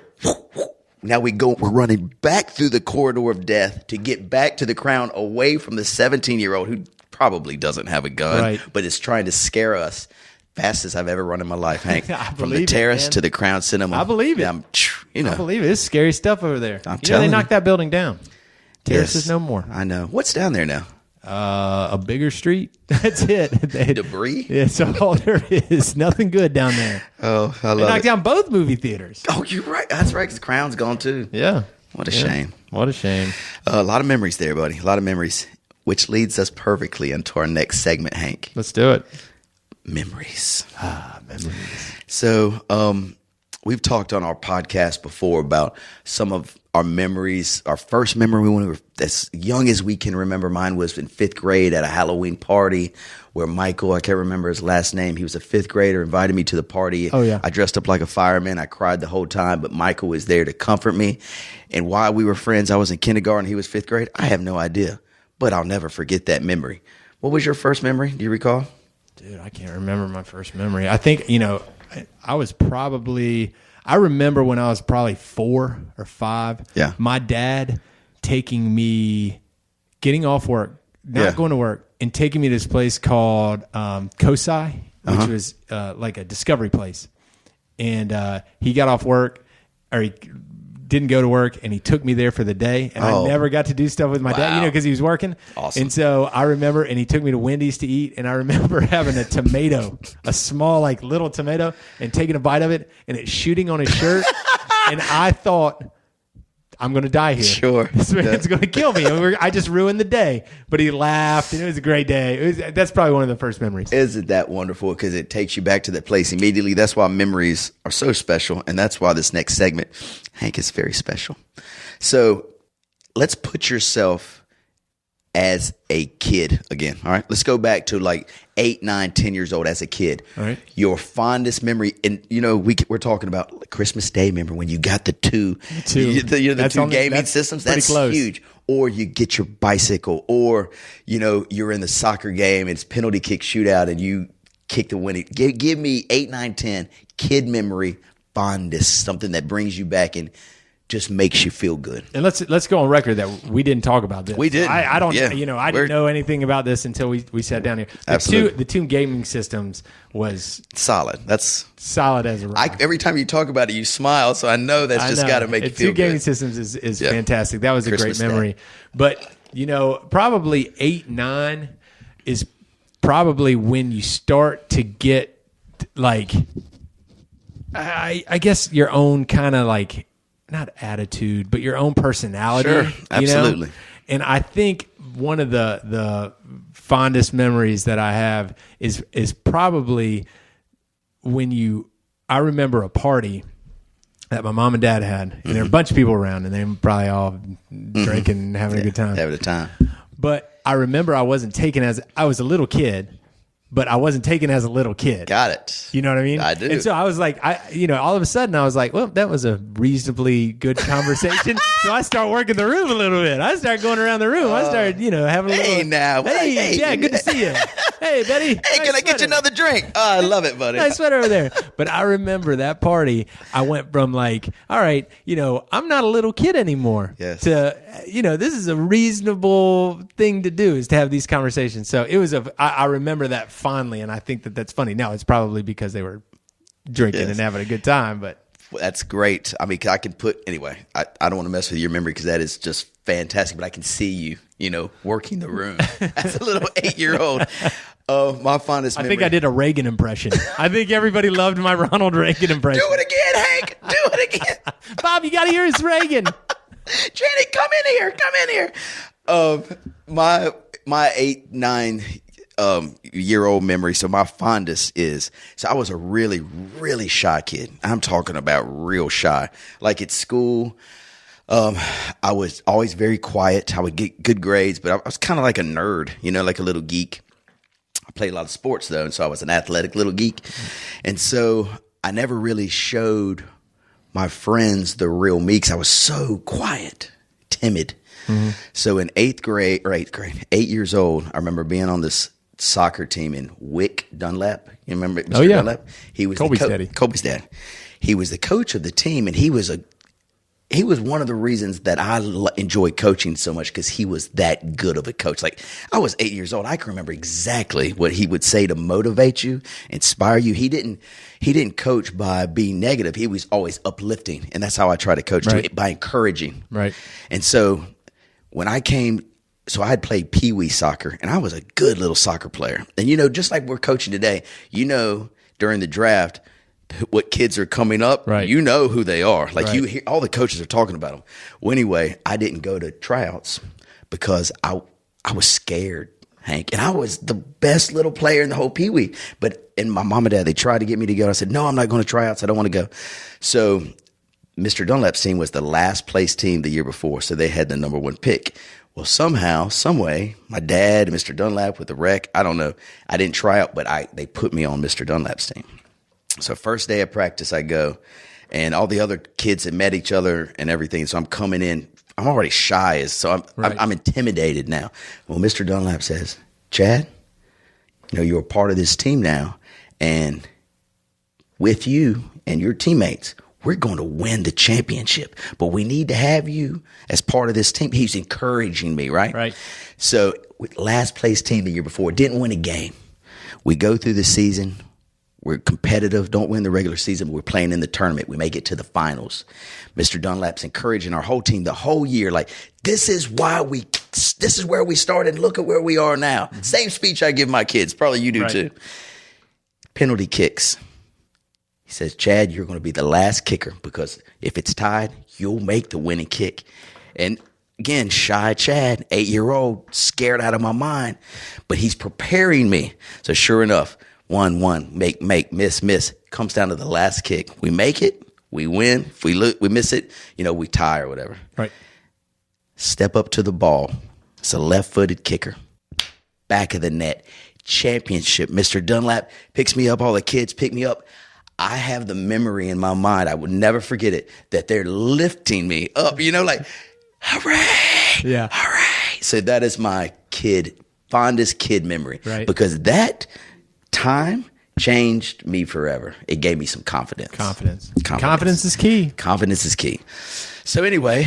now we're running back through the corridor of death to get back to the Crown away from the 17-year-old who probably doesn't have a gun, but is trying to scare us. Fastest I've ever run in my life, Hank. From the Terrace to the Crown Cinema. I believe it. I believe it. It's scary stuff over there. They knocked that building down. Terrace is no more. I know. What's down there now? A bigger street. That's it. Debris? Yeah, so all there is. Nothing good down there. Oh, I love it. They knocked down both movie theaters. Oh, you're right. That's right, because Crown's gone too. Yeah. What a shame. What a shame. A lot of memories there, buddy. A lot of memories, which leads us perfectly into our next segment, Hank. Let's do it. Memories. Memories. So, we've talked on our podcast before about some of our memories. Our first memory when we were as young as we can remember, mine was in 5th grade at a Halloween party where Michael, I can't remember his last name, he was a 5th grader, invited me to the party. Oh, yeah. I dressed up like a fireman. I cried the whole time, but Michael was there to comfort me. And why we were friends, I was in kindergarten, he was 5th grade, I have no idea. But I'll never forget that memory. What was your first memory? Do you recall? Dude, I can't remember my first memory. I think, I remember when I was probably 4 or 5. Yeah. My dad taking me, getting off work, not going to work, and taking me to this place called Kosai, which was like a discovery place. And he got off work, or he didn't go to work, and he took me there for the day. And I never got to do stuff with my dad, because he was working. Awesome. And so I remember, and he took me to Wendy's to eat, and I remember having a tomato, a small, like, little tomato, and taking a bite of it, and it shooting on his shirt. And I thought, I'm going to die here. Sure. This man's going to kill me. And I just ruined the day. But he laughed, and it was a great day. That's probably one of the first memories. Isn't that wonderful? Because it takes you back to that place immediately. That's why memories are so special. And that's why this next segment, Hank, is very special. So let's put yourself as a kid again. All right. Let's go back to like 8, 9, 10 years old as a kid. All right. Your fondest memory. And, we're talking about Christmas Day. Remember when you got the two gaming systems? That's huge. Or you get your bicycle, or, you're in the soccer game. It's penalty kick shootout and you kick the winning. Give me 8, 9, 10 kid memory, fondest, something that brings you back and just makes you feel good. And let's go on record that we didn't talk about this. We didn't. I don't. I didn't know anything about this until we sat down here. The two gaming systems was solid. That's solid as a rock. Every time you talk about it, you smile. So I know that's just got to make you feel good. Two gaming systems is fantastic. That was Christmas a great memory. Day. But probably 8, 9 is probably when you start to get like, I guess your own kind of like, not attitude, but your own personality. Sure, absolutely. And I think one of the fondest memories that I have is probably when I remember a party that my mom and dad had, and there were a bunch of people around, and they were probably all drinking and having a good time. Having a time. But I remember I was a little kid, but I wasn't taken as a little kid. Got it. You know what I mean? I do. And so I was like, all of a sudden I was like, well, that was a reasonably good conversation. So I start working the room a little bit. I start going around the room. I started, having a little. Hey, now. Hey, yeah, good to see you. Hey, Betty. Hey, can I get you another drink? Oh, I love it, buddy. Nice sweater over there. But I remember that party. I went from like, all right, I'm not a little kid anymore. Yes. To, this is a reasonable thing to do, is to have these conversations. So it was I remember that fondly, and I think that's funny. Now, it's probably because they were drinking and having a good time, but. That's great. I mean, I can anyway, I don't want to mess with your memory because that is just fantastic, but I can see you, working the room as a little 8-year-old. My fondest memory. I think I did a Reagan impression. I think everybody loved my Ronald Reagan impression. Do it again, Hank. Do it again. Bob, you got to hear his Reagan. Janet, come in here. My 8, 9 year old memory. So my fondest is, I was a really, really shy kid. I'm talking about real shy. Like at school, I was always very quiet. I would get good grades, but I was kind of like a nerd, like a little geek. I played a lot of sports though. And so I was an athletic little geek. And so I never really showed my friends the real me because I was so quiet, timid. Mm-hmm. So in 8th grade, 8 years old, I remember being on this soccer team in Wick Dunlap. You remember Mr. Dunlap? He was Kobe's daddy. Kobe's dad. He was the coach of the team, and he was one of the reasons that I enjoyed coaching so much because he was that good of a coach. Like I was 8 years old. I can remember exactly what he would say to motivate you, inspire you. He didn't coach by being negative. He was always uplifting. And that's how I try to coach too, by encouraging. Right. And so when I came, so I had played peewee soccer, and I was a good little soccer player. And, just like we're coaching today, during the draft, what kids are coming up, you know who they are. Like you hear, all the coaches are talking about them. Well, anyway, I didn't go to tryouts because I was scared, Hank. And I was the best little player in the whole peewee. And my mom and dad, they tried to get me to go. I said, no, I'm not going to tryouts. I don't want to go. So Mr. Dunlap's team was the last place team the year before. So they had the number 1 pick. Well, somehow, some way, my dad and Mr. Dunlap with the rec, I don't know. I didn't try out, but they put me on Mr. Dunlap's team. So first day of practice, I go, and all the other kids had met each other and everything. So I'm coming in. I'm already shy, so I'm intimidated now. Well, Mr. Dunlap says, Chad, you're a part of this team now, and with you and your teammates, we're going to win the championship, but we need to have you as part of this team. He's encouraging me, right? Right. So with last place team the year before, didn't win a game. We go through the season. We're competitive, don't win the regular season, but we're playing in the tournament. We make it to the finals. Mr. Dunlap's encouraging our whole team the whole year. Like, this is where we started. Look at where we are now. Mm-hmm. Same speech I give my kids. Probably you do too. Penalty kicks. He says, Chad, you're going to be the last kicker because if it's tied, you'll make the winning kick. And again, shy Chad, 8-year-old, scared out of my mind, but he's preparing me. So sure enough, 1-1, make, miss, comes down to the last kick. We make it, we win. If we miss it, we tie or whatever. Right. Step up to the ball. It's a left-footed kicker. Back of the net. Championship. Mr. Dunlap picks me up. All the kids pick me up. I have the memory in my mind, I would never forget it, that they're lifting me up, like, hooray, yeah, hooray. So that is my fondest kid memory. Right. Because that time changed me forever. It gave me some confidence. Confidence is key. Confidence is key. So anyway,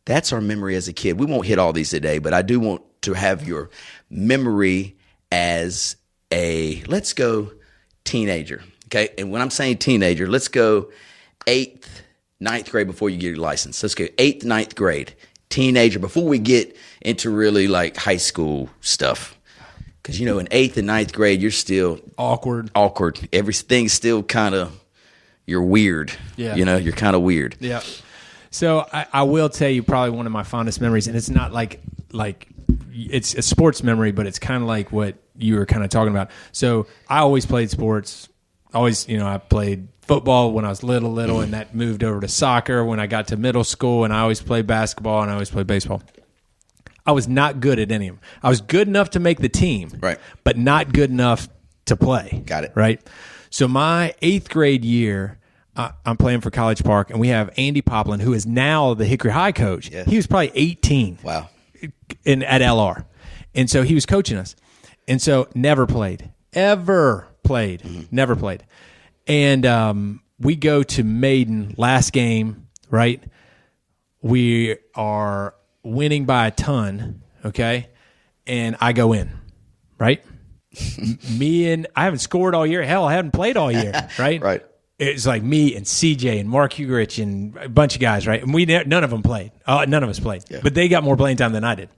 that's our memory as a kid. We won't hit all these today, but I do want to have your memory as let's go teenager. Okay, and when I'm saying teenager, let's go 8th, 9th grade before you get your license. Let's go 8th, 9th grade, teenager, before we get into really like high school stuff. Because, in 8th and 9th grade, you're still awkward. Everything's still kind of, you're weird. Yeah. You're kind of weird. Yeah. So I will tell you probably one of my fondest memories, and it's not like it's a sports memory, but it's kind of like what you were kind of talking about. So I always played sports. I played football when I was little, and that moved over to soccer when I got to middle school, and I always played basketball, and I always played baseball. I was not good at any of them. I was good enough to make the team, right, but not good enough to play. Got it. Right? So my 8th grade year, I'm playing for College Park, and we have Andy Poplin, who is now the Hickory High coach. Yes. He was probably 18. Wow. At LR. And so he was coaching us. And so never played. Never played. And we go to Maiden, last game, right? We are winning by a ton, okay? And I go in, right? I haven't scored all year. Hell, I haven't played all year, right? Right. It's like me and CJ and Mark Hugerich and a bunch of guys, right? And none of them played. None of us played. Yeah. But they got more playing time than I did.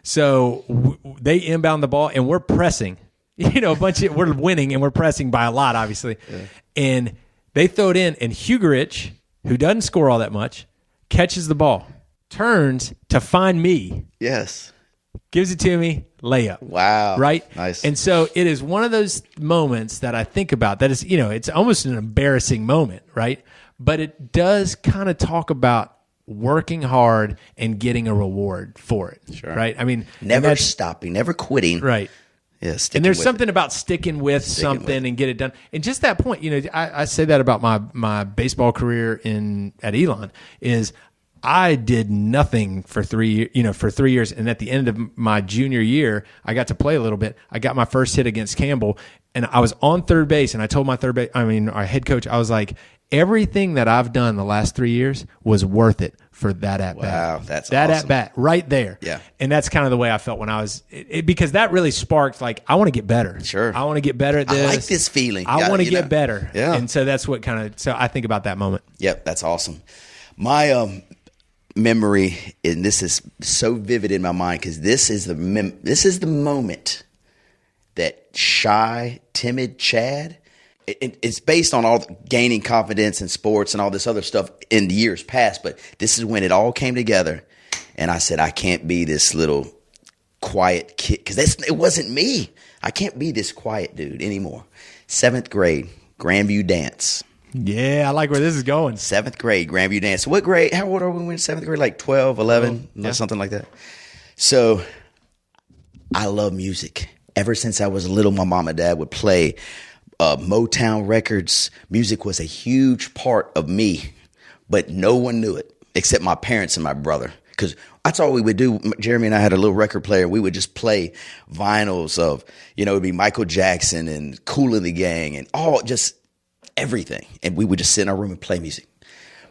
So they inbound the ball, and we're pressing. We're winning, and we're pressing by a lot, obviously. Yeah. And they throw it in, and Hugerich, who doesn't score all that much, catches the ball, turns to find me. Yes. Gives it to me, layup. Wow. Right? Nice. And so it is one of those moments that I think about that is, it's almost an embarrassing moment, right? But it does kind of talk about working hard and getting a reward for it. Sure. Right? I mean, never stopping, never quitting. Right. Yeah, and there's something about sticking with something and get it done. And just that point, I say that about my baseball career at Elon is I did nothing for 3 years. And at the end of my junior year, I got to play a little bit. I got my first hit against Campbell, and I was on third base. And I told our head coach, I was like, everything that I've done the last 3 years was worth it for that at bat. Wow, that's that awesome. at bat right there. Yeah, and that's kind of the way I felt when I was because that really sparked like I want to get better. Sure, I want to get better at this. I like this feeling. I want to get better. Yeah, and so that's what so I think about that moment. Yep, that's awesome. My memory, and this is so vivid in my mind because this is the moment that shy, timid Chad. It's based on all gaining confidence in sports and all this other stuff in the years past, but this is when it all came together, and I said, I can't be this little quiet kid because it wasn't me. I can't be this quiet dude anymore. 7th grade, Grandview dance. Yeah, I like where this is going. 7th grade, Grandview dance. What grade? How old are we when 7th grade? Like 12, 11, something like that. So I love music. Ever since I was little, my mom and dad would play Motown records. Music was a huge part of me, but no one knew it except my parents and my brother. Because that's all we would do. Jeremy and I had a little record player. We would just play vinyls of, it'd be Michael Jackson and Kool and the Gang and just everything. And we would just sit in our room and play music.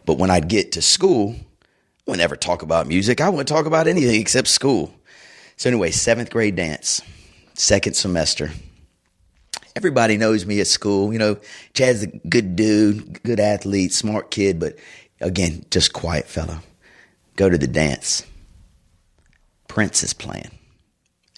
But when I'd get to school, I wouldn't ever talk about music. I wouldn't talk about anything except school. So anyway, 7th grade dance, 2nd semester. Everybody knows me at school. Chad's a good dude, good athlete, smart kid, but again, just quiet fellow. Go to the dance. Prince is playing.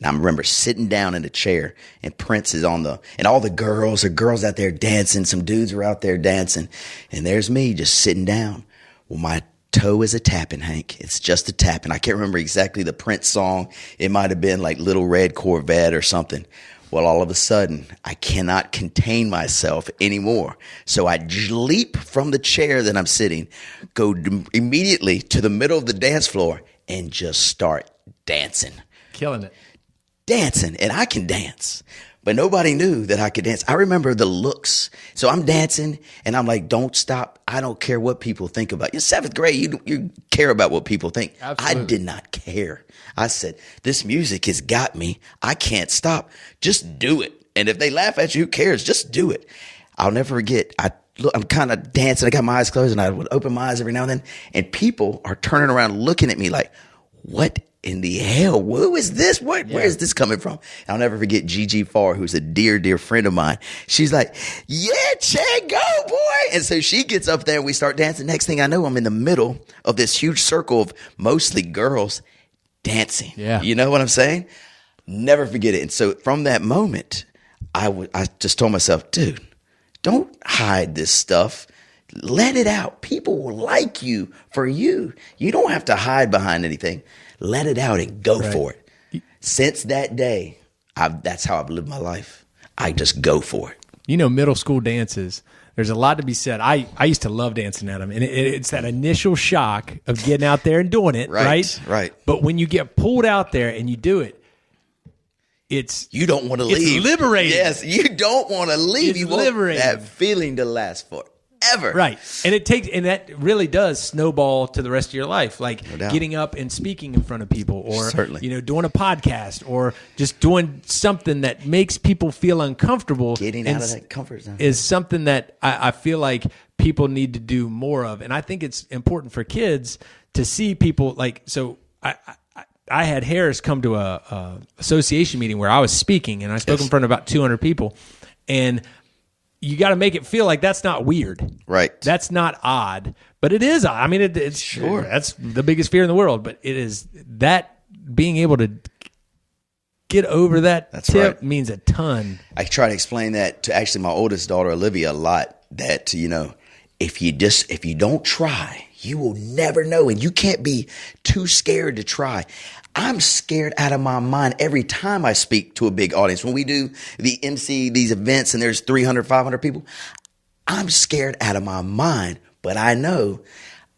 And I remember sitting down in a chair, and Prince is and all the girls out there dancing. Some dudes are out there dancing. And there's me just sitting down. Well, my toe is a tapping, Hank. It's just a tapping. I can't remember exactly the Prince song. It might have been like Little Red Corvette or something. Well, all of a sudden, I cannot contain myself anymore. So I leap from the chair that I'm sitting, go immediately to the middle of the dance floor, and just start dancing. Killing it. Dancing, and I can dance. But nobody knew that I could dance. I remember the looks. So I'm dancing, and I'm like, don't stop. I don't care what people think about you. 7th grade, you care about what people think. Absolutely. I did not care. I said, this music has got me. I can't stop. Just do it. And if they laugh at you, who cares? Just do it. I'll never forget. I'm kind of dancing. I got my eyes closed, and I would open my eyes every now and then. And people are turning around looking at me like, what in the hell? Who is this? Where is this coming from? I'll never forget Gigi Farr, who's a dear, dear friend of mine. She's like, yeah, Chad, go, boy. And so she gets up there and we start dancing. Next thing I know, I'm in the middle of this huge circle of mostly girls dancing. Yeah. You know what I'm saying? Never forget it. And so from that moment, I just told myself, dude, don't hide this stuff. Let it out. People will like you for you. You don't have to hide behind anything. Let it out and go for it. Since that day, that's how I've lived my life. I just go for it. Middle school dances, there's a lot to be said. I used to love dancing at them. And it's that initial shock of getting out there and doing it, right? Right. But when you get pulled out there and you do it, you don't want to leave. It's liberating. Yes, you don't want to leave. It's you want liberating. that feeling to last ever. Right. And that really does snowball to the rest of your life. Like No doubt. getting up and speaking in front of people, or, Certainly. doing a podcast, or just doing something that makes people feel uncomfortable. Getting out of that comfort zone. Is something that I feel like people need to do more of. And I think it's important for kids to see people I had Harris come to a association meeting where I was speaking, and I spoke in front of about 200 people, and you got to make it feel like that's not weird. Right. That's not odd, but it is odd. I mean, it's sure that's the biggest fear in the world, but it is that being able to get over that tip means a ton. I try to explain that to actually my oldest daughter, Olivia, a lot, that, if you don't try, you will never know. And you can't be too scared to try. I'm scared out of my mind every time I speak to a big audience. When we do the MC, these events, and there's 300, 500 people, I'm scared out of my mind. But I know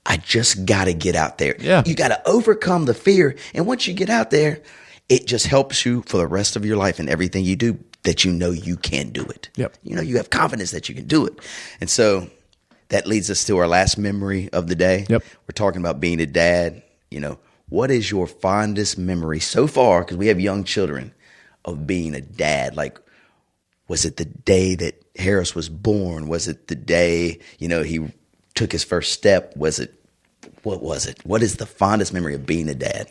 I just got to get out there. Yeah. You got to overcome the fear. And once you get out there, it just helps you for the rest of your life and everything you do, that you can do it. Yep. You have confidence that you can do it. And so that leads us to our last memory of the day. Yep. We're talking about being a dad. What is your fondest memory so far, because we have young children, of being a dad? Like, was it the day that Harris was born? Was it the day, he took his first step? What was it? What is the fondest memory of being a dad?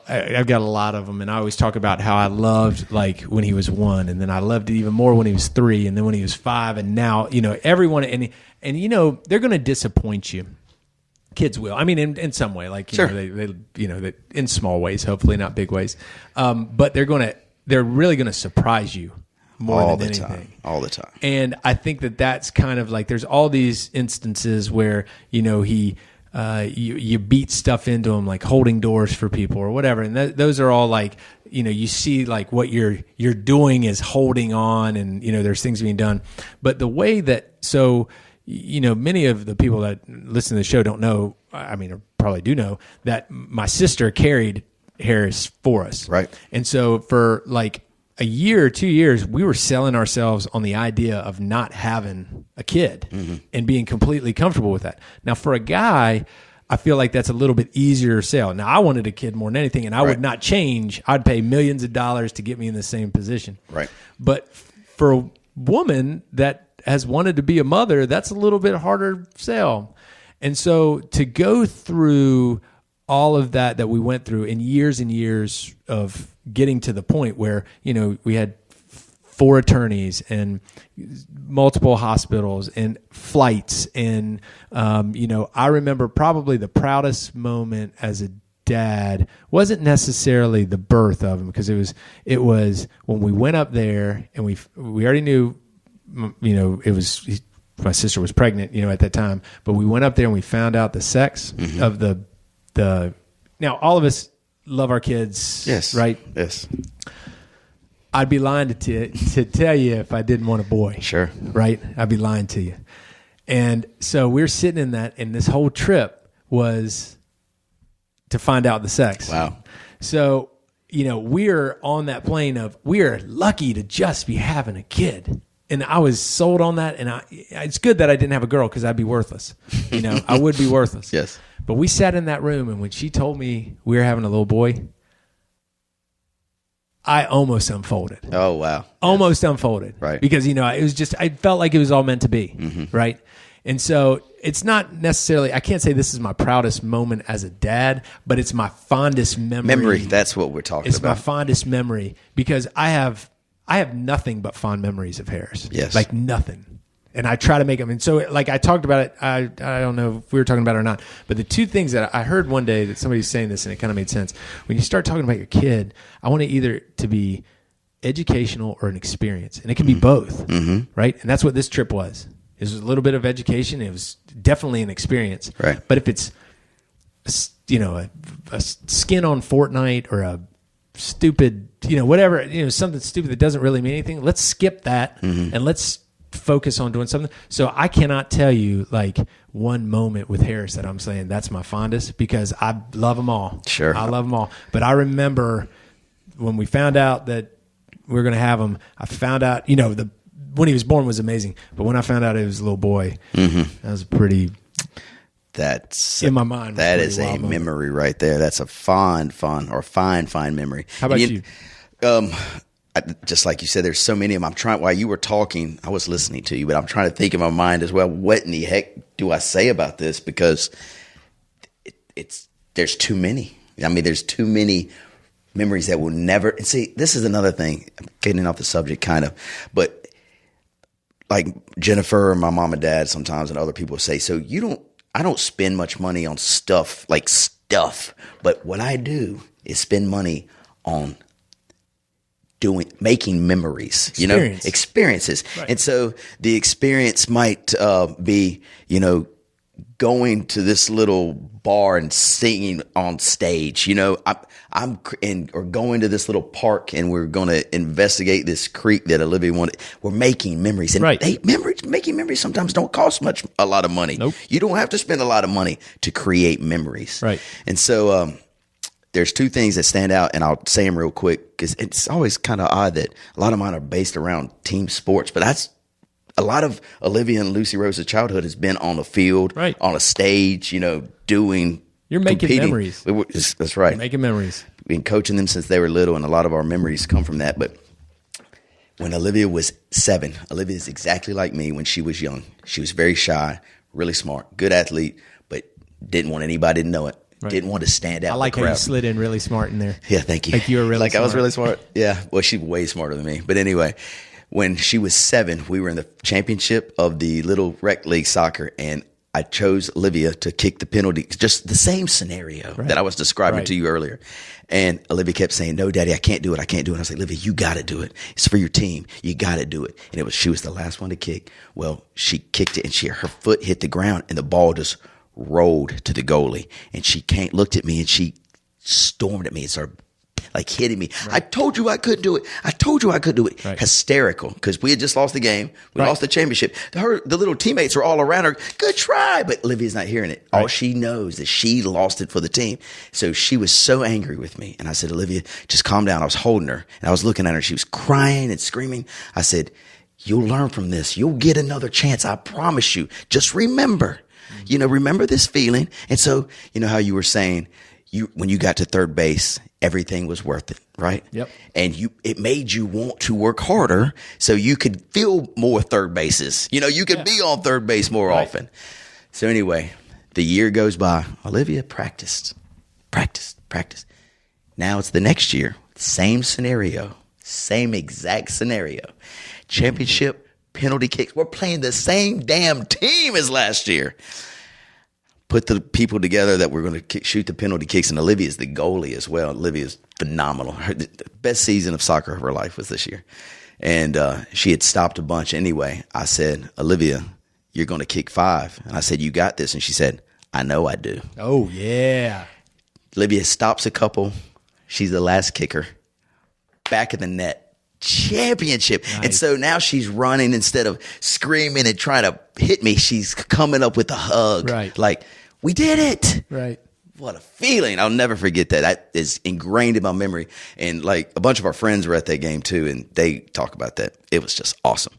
I've got a lot of them, and I always talk about how I loved when he was 1, and then I loved it even more when he was 3, and then when he was 5, and now, everyone, and they're going to disappoint you. Kids will. I mean, in some way, Sure. they in small ways, hopefully not big ways. But they're really going to surprise you more than anything. All the time. And I think that's kind of like, there's all these instances where, you beat stuff into him, like holding doors for people or whatever. And those are all like, you see like what you're doing is holding on, and, there's things being done. But the way that, many of the people that listen to the show don't know, or probably do know, that my sister carried Harris for us. Right. And so for like a year or 2 years, we were selling ourselves on the idea of not having a kid and being completely comfortable with that. Now, for a guy, I feel like that's a little bit easier sell. Now, I wanted a kid more than anything, and I would not change. I'd pay millions of dollars to get me in the same position. Right. But for a woman that has wanted to be a mother, that's a little bit harder sell. And so to go through all of that we went through in years and years of getting to the point where, we had 4 attorneys and multiple hospitals and flights. And, I remember probably the proudest moment as a dad wasn't necessarily the birth of him, because it was when we went up there and we already knew, it was, my sister was pregnant, at that time, but we went up there and we found out the sex of the, now all of us love our kids. Yes. Right. Yes. I'd be lying to tell you if I didn't want a boy. Sure. Right. I'd be lying to you. And so we're sitting in that, and this whole trip was to find out the sex. Wow. So, we're on that plane of, we're lucky to just be having a kid. And I was sold on that. And it's good that I didn't have a girl, because I'd be worthless. I would be worthless. Yes. But we sat in that room, and when she told me we were having a little boy, I almost unfolded. Oh, wow. Almost unfolded. Right. Because, it was just, I felt like it was all meant to be. Right. And so it's not necessarily, I can't say this is my proudest moment as a dad, but it's my fondest memory. That's what we're talking It's about. my fondest memory, because I have nothing but fond memories of Harris. Yes. Like nothing. And I try to make them. And so, like, I talked about it. I don't know if we were talking about it or not, but the 2 things that I heard one day that somebody was saying this, and it kind of made sense. When you start talking about your kid, I want it either to be educational or an experience. And it can be both. Right. And that's what this trip was. It was a little bit of education. It was definitely an experience. Right. But if it's, a skin on Fortnite, or a stupid, whatever, something stupid that doesn't really mean anything, let's skip that and let's focus on doing something. So I cannot tell you like one moment with Harris that I'm saying that's my fondest, because I love them all. Sure. I love them all. But I remember when we found out that we were going to have them, I found out, when he was born was amazing. But when I found out it was a little boy, that was pretty. That's in my mind. That is a memory right there. That's a fine memory. How about you? Just like you said, there's so many of them. I'm trying, while you were talking, I was listening to you, but I'm trying to think in my mind as well, what in the heck do I say about this? Because there's too many. I mean, there's too many memories that will never, and see, this is another thing, I'm getting off the subject kind of, but like Jennifer and my mom and dad sometimes and other people say, so I don't spend much money on stuff, but what I do is spend money on making memories, experiences. Right. And so the experience might be, going to this little bar and singing on stage, or going to this little park and we're going to investigate this creek that Olivia wanted. We're making memories, and making memories sometimes don't cost a lot of money. Nope. You don't have to spend a lot of money to create memories. Right. And so, there's two things that stand out, and I'll say them real quick because it's always kind of odd that a lot of mine are based around team sports, but that's a lot of Olivia and Lucy Rose's childhood has been on a field, on a stage, doing. You're making competing. Memories. That's right. You're making memories. We've been coaching them since they were little, and a lot of our memories come from that. But when Olivia was 7, Olivia is exactly like me when she was young. She was very shy, really smart, good athlete, but didn't want anybody to know it. Right. Didn't want to stand out. I like how you slid in really smart in there. Yeah, thank you. Like you were really smart. I was really smart. Yeah. Well, she's way smarter than me. But anyway, when she was 7, we were in the championship of the Little Rec League soccer, and I chose Olivia to kick the penalty. Just the same scenario that I was describing to you earlier. And Olivia kept saying, "No, Daddy, I can't do it. I can't do it." And I was like, "Olivia, you got to do it. It's for your team. You got to do it." And she was the last one to kick. Well, she kicked it, and her foot hit the ground, and the ball just rolled to the goalie, and she looked at me, and she stormed at me and started hitting me. Right. "I told you I couldn't do it. I told you I couldn't do it." Right. Hysterical, because we had just lost the game. We lost the championship. The little teammates were all around her. "Good try," but Olivia's not hearing it. All she knows is she lost it for the team. So she was so angry with me, and I said, "Olivia, just calm down." I was holding her, and I was looking at her. She was crying and screaming. I said, "You'll learn from this. You'll get another chance. I promise you. Just remember. Remember this feeling." And so, how you were saying, when you got to third base, everything was worth it, right? Yep. And it made you want to work harder so you could feel more third bases. You could be on third base more often. So anyway, the year goes by. Olivia practiced. Now it's the next year. Same scenario. Same exact scenario. Championship, penalty kicks. We're playing the same damn team as last year. Put the people together that we're going to shoot the penalty kicks, and Olivia's the goalie as well. Olivia's phenomenal. The best season of soccer of her life was this year. And she had stopped a bunch anyway. I said, "Olivia, you're going to kick 5." And I said, "You got this." And she said, "I know I do." Oh, yeah. Olivia stops a couple. She's the last kicker. Back of the net. Championship. Nice. And so now she's running instead of screaming and trying to hit me. She's coming up with a hug. Right. Like, "We did it." Right. What a feeling. I'll never forget that. That is ingrained in my memory. And a bunch of our friends were at that game too, and they talk about that. It was just awesome.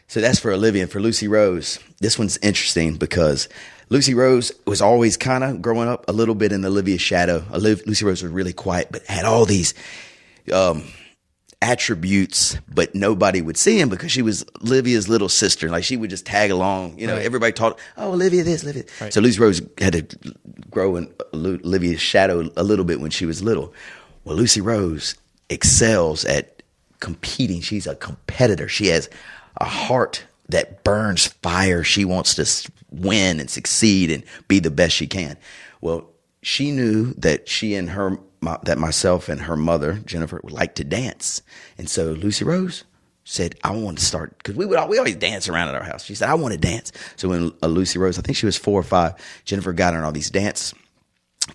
So that's for Olivia. And for Lucy Rose, this one's interesting because Lucy Rose was always kind of growing up a little bit in Olivia's shadow. Lucy Rose was really quiet, but had all these attributes, but nobody would see him because she was Olivia's little sister. Like, she would just tag along. Everybody taught, "Oh, Olivia this, Olivia." Right. So Lucy Rose had to grow in Olivia's shadow a little bit when she was little. Well, Lucy Rose excels at competing. She's a competitor. She has a heart that burns fire. She wants to win and succeed and be the best she can. Well, she knew that that myself and her mother, Jennifer, would like to dance. And so Lucy Rose said, "I want to start," because we always dance around at our house. She said, "I want to dance." So when Lucy Rose, I think she was 4 or 5, Jennifer got her in all these dance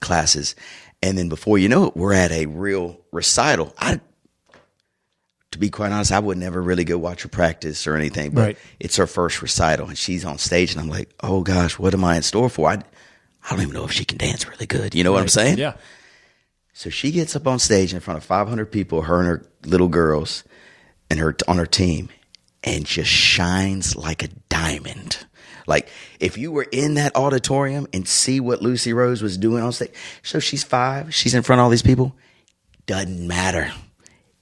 classes. And then before you know it, we're at a real recital. To be quite honest, I would never really go watch her practice or anything, but it's her first recital, and she's on stage, and I'm like, "Oh gosh, what am I in store for?" I don't even know if she can dance really good. You know what I'm saying? Yeah. So she gets up on stage in front of 500 people, her and her little girls, and on her team, and just shines like a diamond. Like, if you were in that auditorium and see what Lucy Rose was doing on stage, so she's 5, she's in front of all these people, doesn't matter.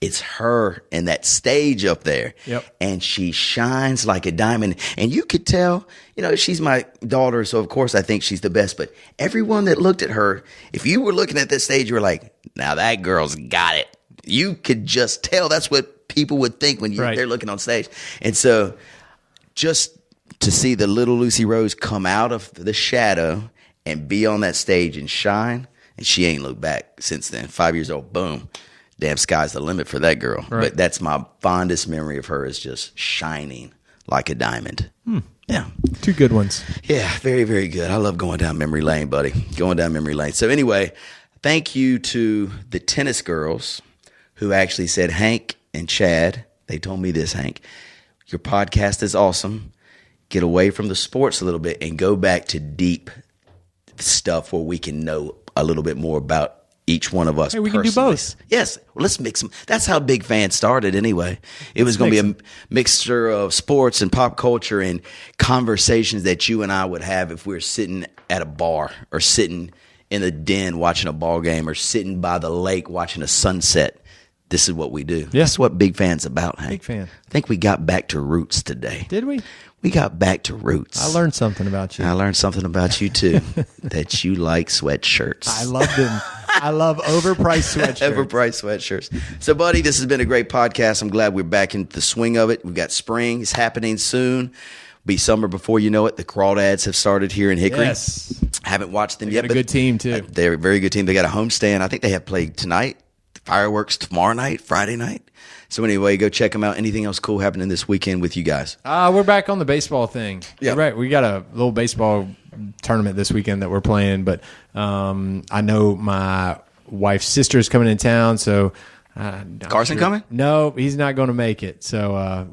It's her and that stage up there. Yep. And she shines like a diamond. And you could tell, she's my daughter, so of course I think she's the best. But everyone that looked at her, if you were looking at this stage, you were like, now that girl's got it. You could just tell. That's what people would think when they're looking on stage. And so just to see the little Lucy Rose come out of the shadow and be on that stage and shine, and she ain't looked back since then. 5 years old, boom. Damn, sky's the limit for that girl. Right. But that's my fondest memory of her, is just shining like a diamond. Yeah. 2 good ones. Yeah, very, very good. I love going down memory lane, buddy. Going down memory lane. So anyway, thank you to the tennis girls who actually said, Hank and Chad, they told me this, Hank, your podcast is awesome. Get away from the sports a little bit and go back to deep stuff where we can know a little bit more about each one of us. Hey, we can do both. Yes. Well, let's mix them. That's how Big Fan started anyway. It was going to be a mixture of sports and pop culture and conversations that you and I would have if we were sitting at a bar or sitting in the den watching a ball game or sitting by the lake watching a sunset. This is what we do. Yeah. That's what Big Fan's about, Hank. Big Fan. I think we got back to roots today. Did we? We got back to roots. I learned something about you. I learned something about you, too, that you like sweatshirts. I love them. I love overpriced sweatshirts. Overpriced sweatshirts. So, buddy, this has been a great podcast. I'm glad we're back in the swing of it. We've got spring. It's happening soon. Be summer before you know it. The crawdads have started here in Hickory. Yes. Haven't watched them They yet. got a good team, too. They're a very good team. They got a homestand. I think they have played tonight. Fireworks tomorrow night, Friday night. So anyway, go check them out. Anything else cool happening this weekend with you guys? We're back on the baseball thing. Yeah. Right. We got a little baseball tournament this weekend that we're playing, but I know my wife's sister is coming in town, so Carson coming? No, he's not going to make it. So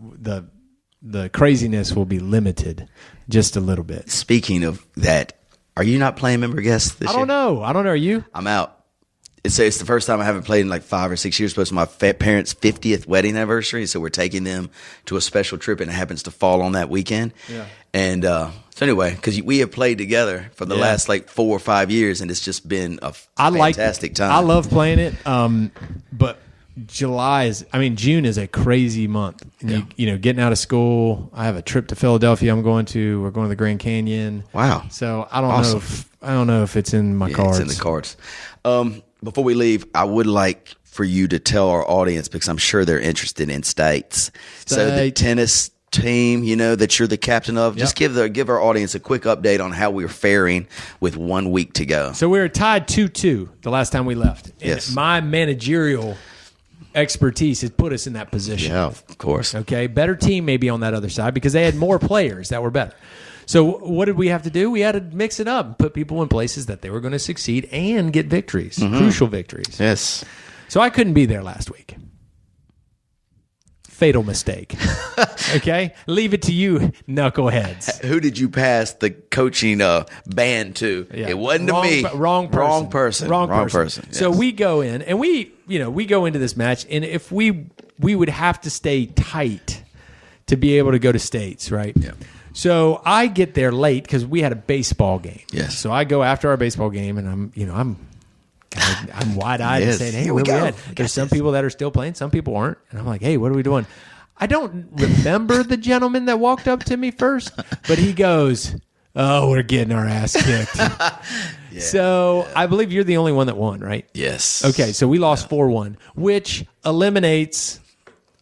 the craziness will be limited just a little bit. Speaking of that, are you not playing member guest this year? I don't know. Are you? I'm out. It's the first time I haven't played in like 5 or 6 years. But it's my parents' 50th wedding anniversary, so we're taking them to a special trip, and it happens to fall on that weekend. Yeah. And so anyway, because we have played together for the last like 4 or 5 years, and it's just been a fantastic time. I love playing it, but June is a crazy month. And getting out of school. I have a trip to Philadelphia. We're going to the Grand Canyon. Wow. So I don't know if it's in my cards. It's in the cards. Before we leave, I would like for you to tell our audience, because I'm sure they're interested in states. So the tennis team, that you're the captain of, just give our audience a quick update on how we're faring with 1 week to go. So we were tied 2-2 the last time we left. Yes. And my managerial expertise has put us in that position. Yeah, of course. Okay, better team maybe on that other side because they had more players that were better. So what did we have to do? We had to mix it up, put people in places that they were going to succeed and get victories, crucial victories. Yes. So I couldn't be there last week. Fatal mistake. Okay? Leave it to you, knuckleheads. Who did you pass the coaching band to? Yeah. It wasn't to me. Wrong person. Wrong person. So Yes. we go in, and we go into this match, and if we would have to stay tight to be able to go to states, right? Yeah. So I get there late because we had a baseball game. Yes. So I go after our baseball game, and I'm wide-eyed and Yes. saying, "Hey, Here where we we go. at?" There's some people that are still playing, some people aren't, and I'm like, "Hey, what are we doing?" I don't remember the gentleman that walked up to me first, but he goes, "Oh, we're getting our ass kicked." So I believe you're the only one that won, right? Yes. Okay, so we lost 4-1, which eliminates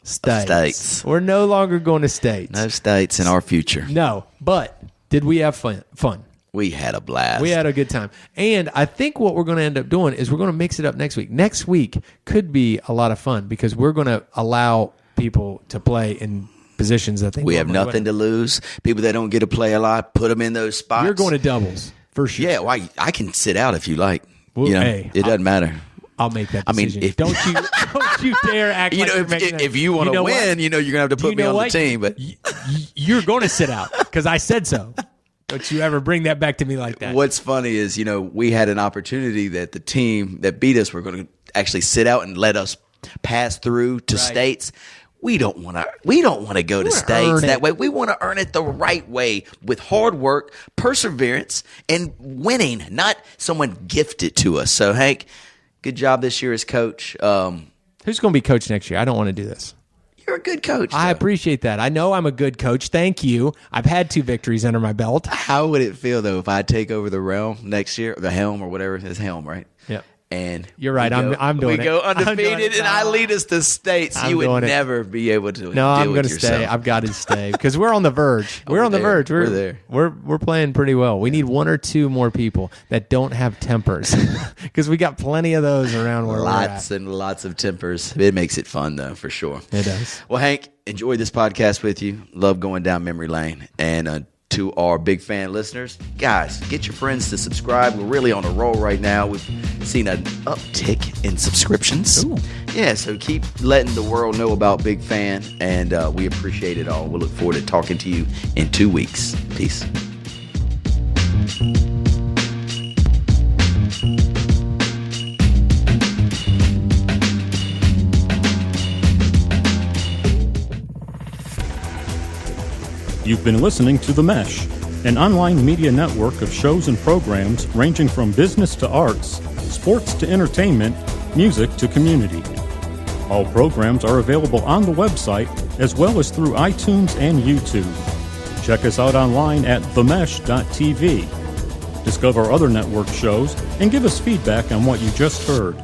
states. We're no longer going to states. No states in our future. No, but did we have fun? We had a blast. We had a good time. And I think what we're going to end up doing is we're going to mix it up next week. Next week could be a lot of fun because we're going to allow people to play in positions that they We have nothing to lose. People that don't get to play a lot, put them in those spots. You're going to doubles for sure. Yeah, well, I can sit out if you like. Well, hey, it doesn't matter. I'll make that decision. If, don't you dare act like you're making if you want to win, you're going to have to put me on the team. But you're going to sit out because I said so. Don't you ever bring that back to me like that. What's funny is, we had an opportunity that the team that beat us were going to actually sit out and let us pass through to states. We don't want to go to states that way. We want to earn it the right way with hard work, perseverance, and winning, not someone gifted to us. So, Hank, good job this year as coach. Who's going to be coach next year? I don't want to do this. You're a good coach. I appreciate that. I know I'm a good coach. Thank you. I've had 2 victories under my belt. How would it feel, though, if I take over the realm next year, the helm or whatever it is, helm, right? Yeah. And you're right. I'm doing it. We go undefeated, and I lead us to states. You would never be able to. No, I'm going to stay. I've got to stay because we're on the verge. We're on the verge. We're there. We're playing pretty well. We need 1 or 2 more people that don't have tempers because we got plenty of those around where lots and lots of tempers. It makes it fun though, for sure. It does. Well, Hank, enjoy this podcast with you. Love going down memory lane, and to our big fan listeners, guys, get your friends to subscribe. We're really on a roll right now. We've seen an uptick in subscriptions. Ooh. Yeah, so keep letting the world know about Big Fan, and we appreciate it all. We'll look forward to talking to you in 2 weeks. Peace. You've been listening to The Mesh, an online media network of shows and programs ranging from business to arts, sports to entertainment, music to community. All programs are available on the website as well as through iTunes and YouTube. Check us out online at themesh.tv. Discover other network shows and give us feedback on what you just heard.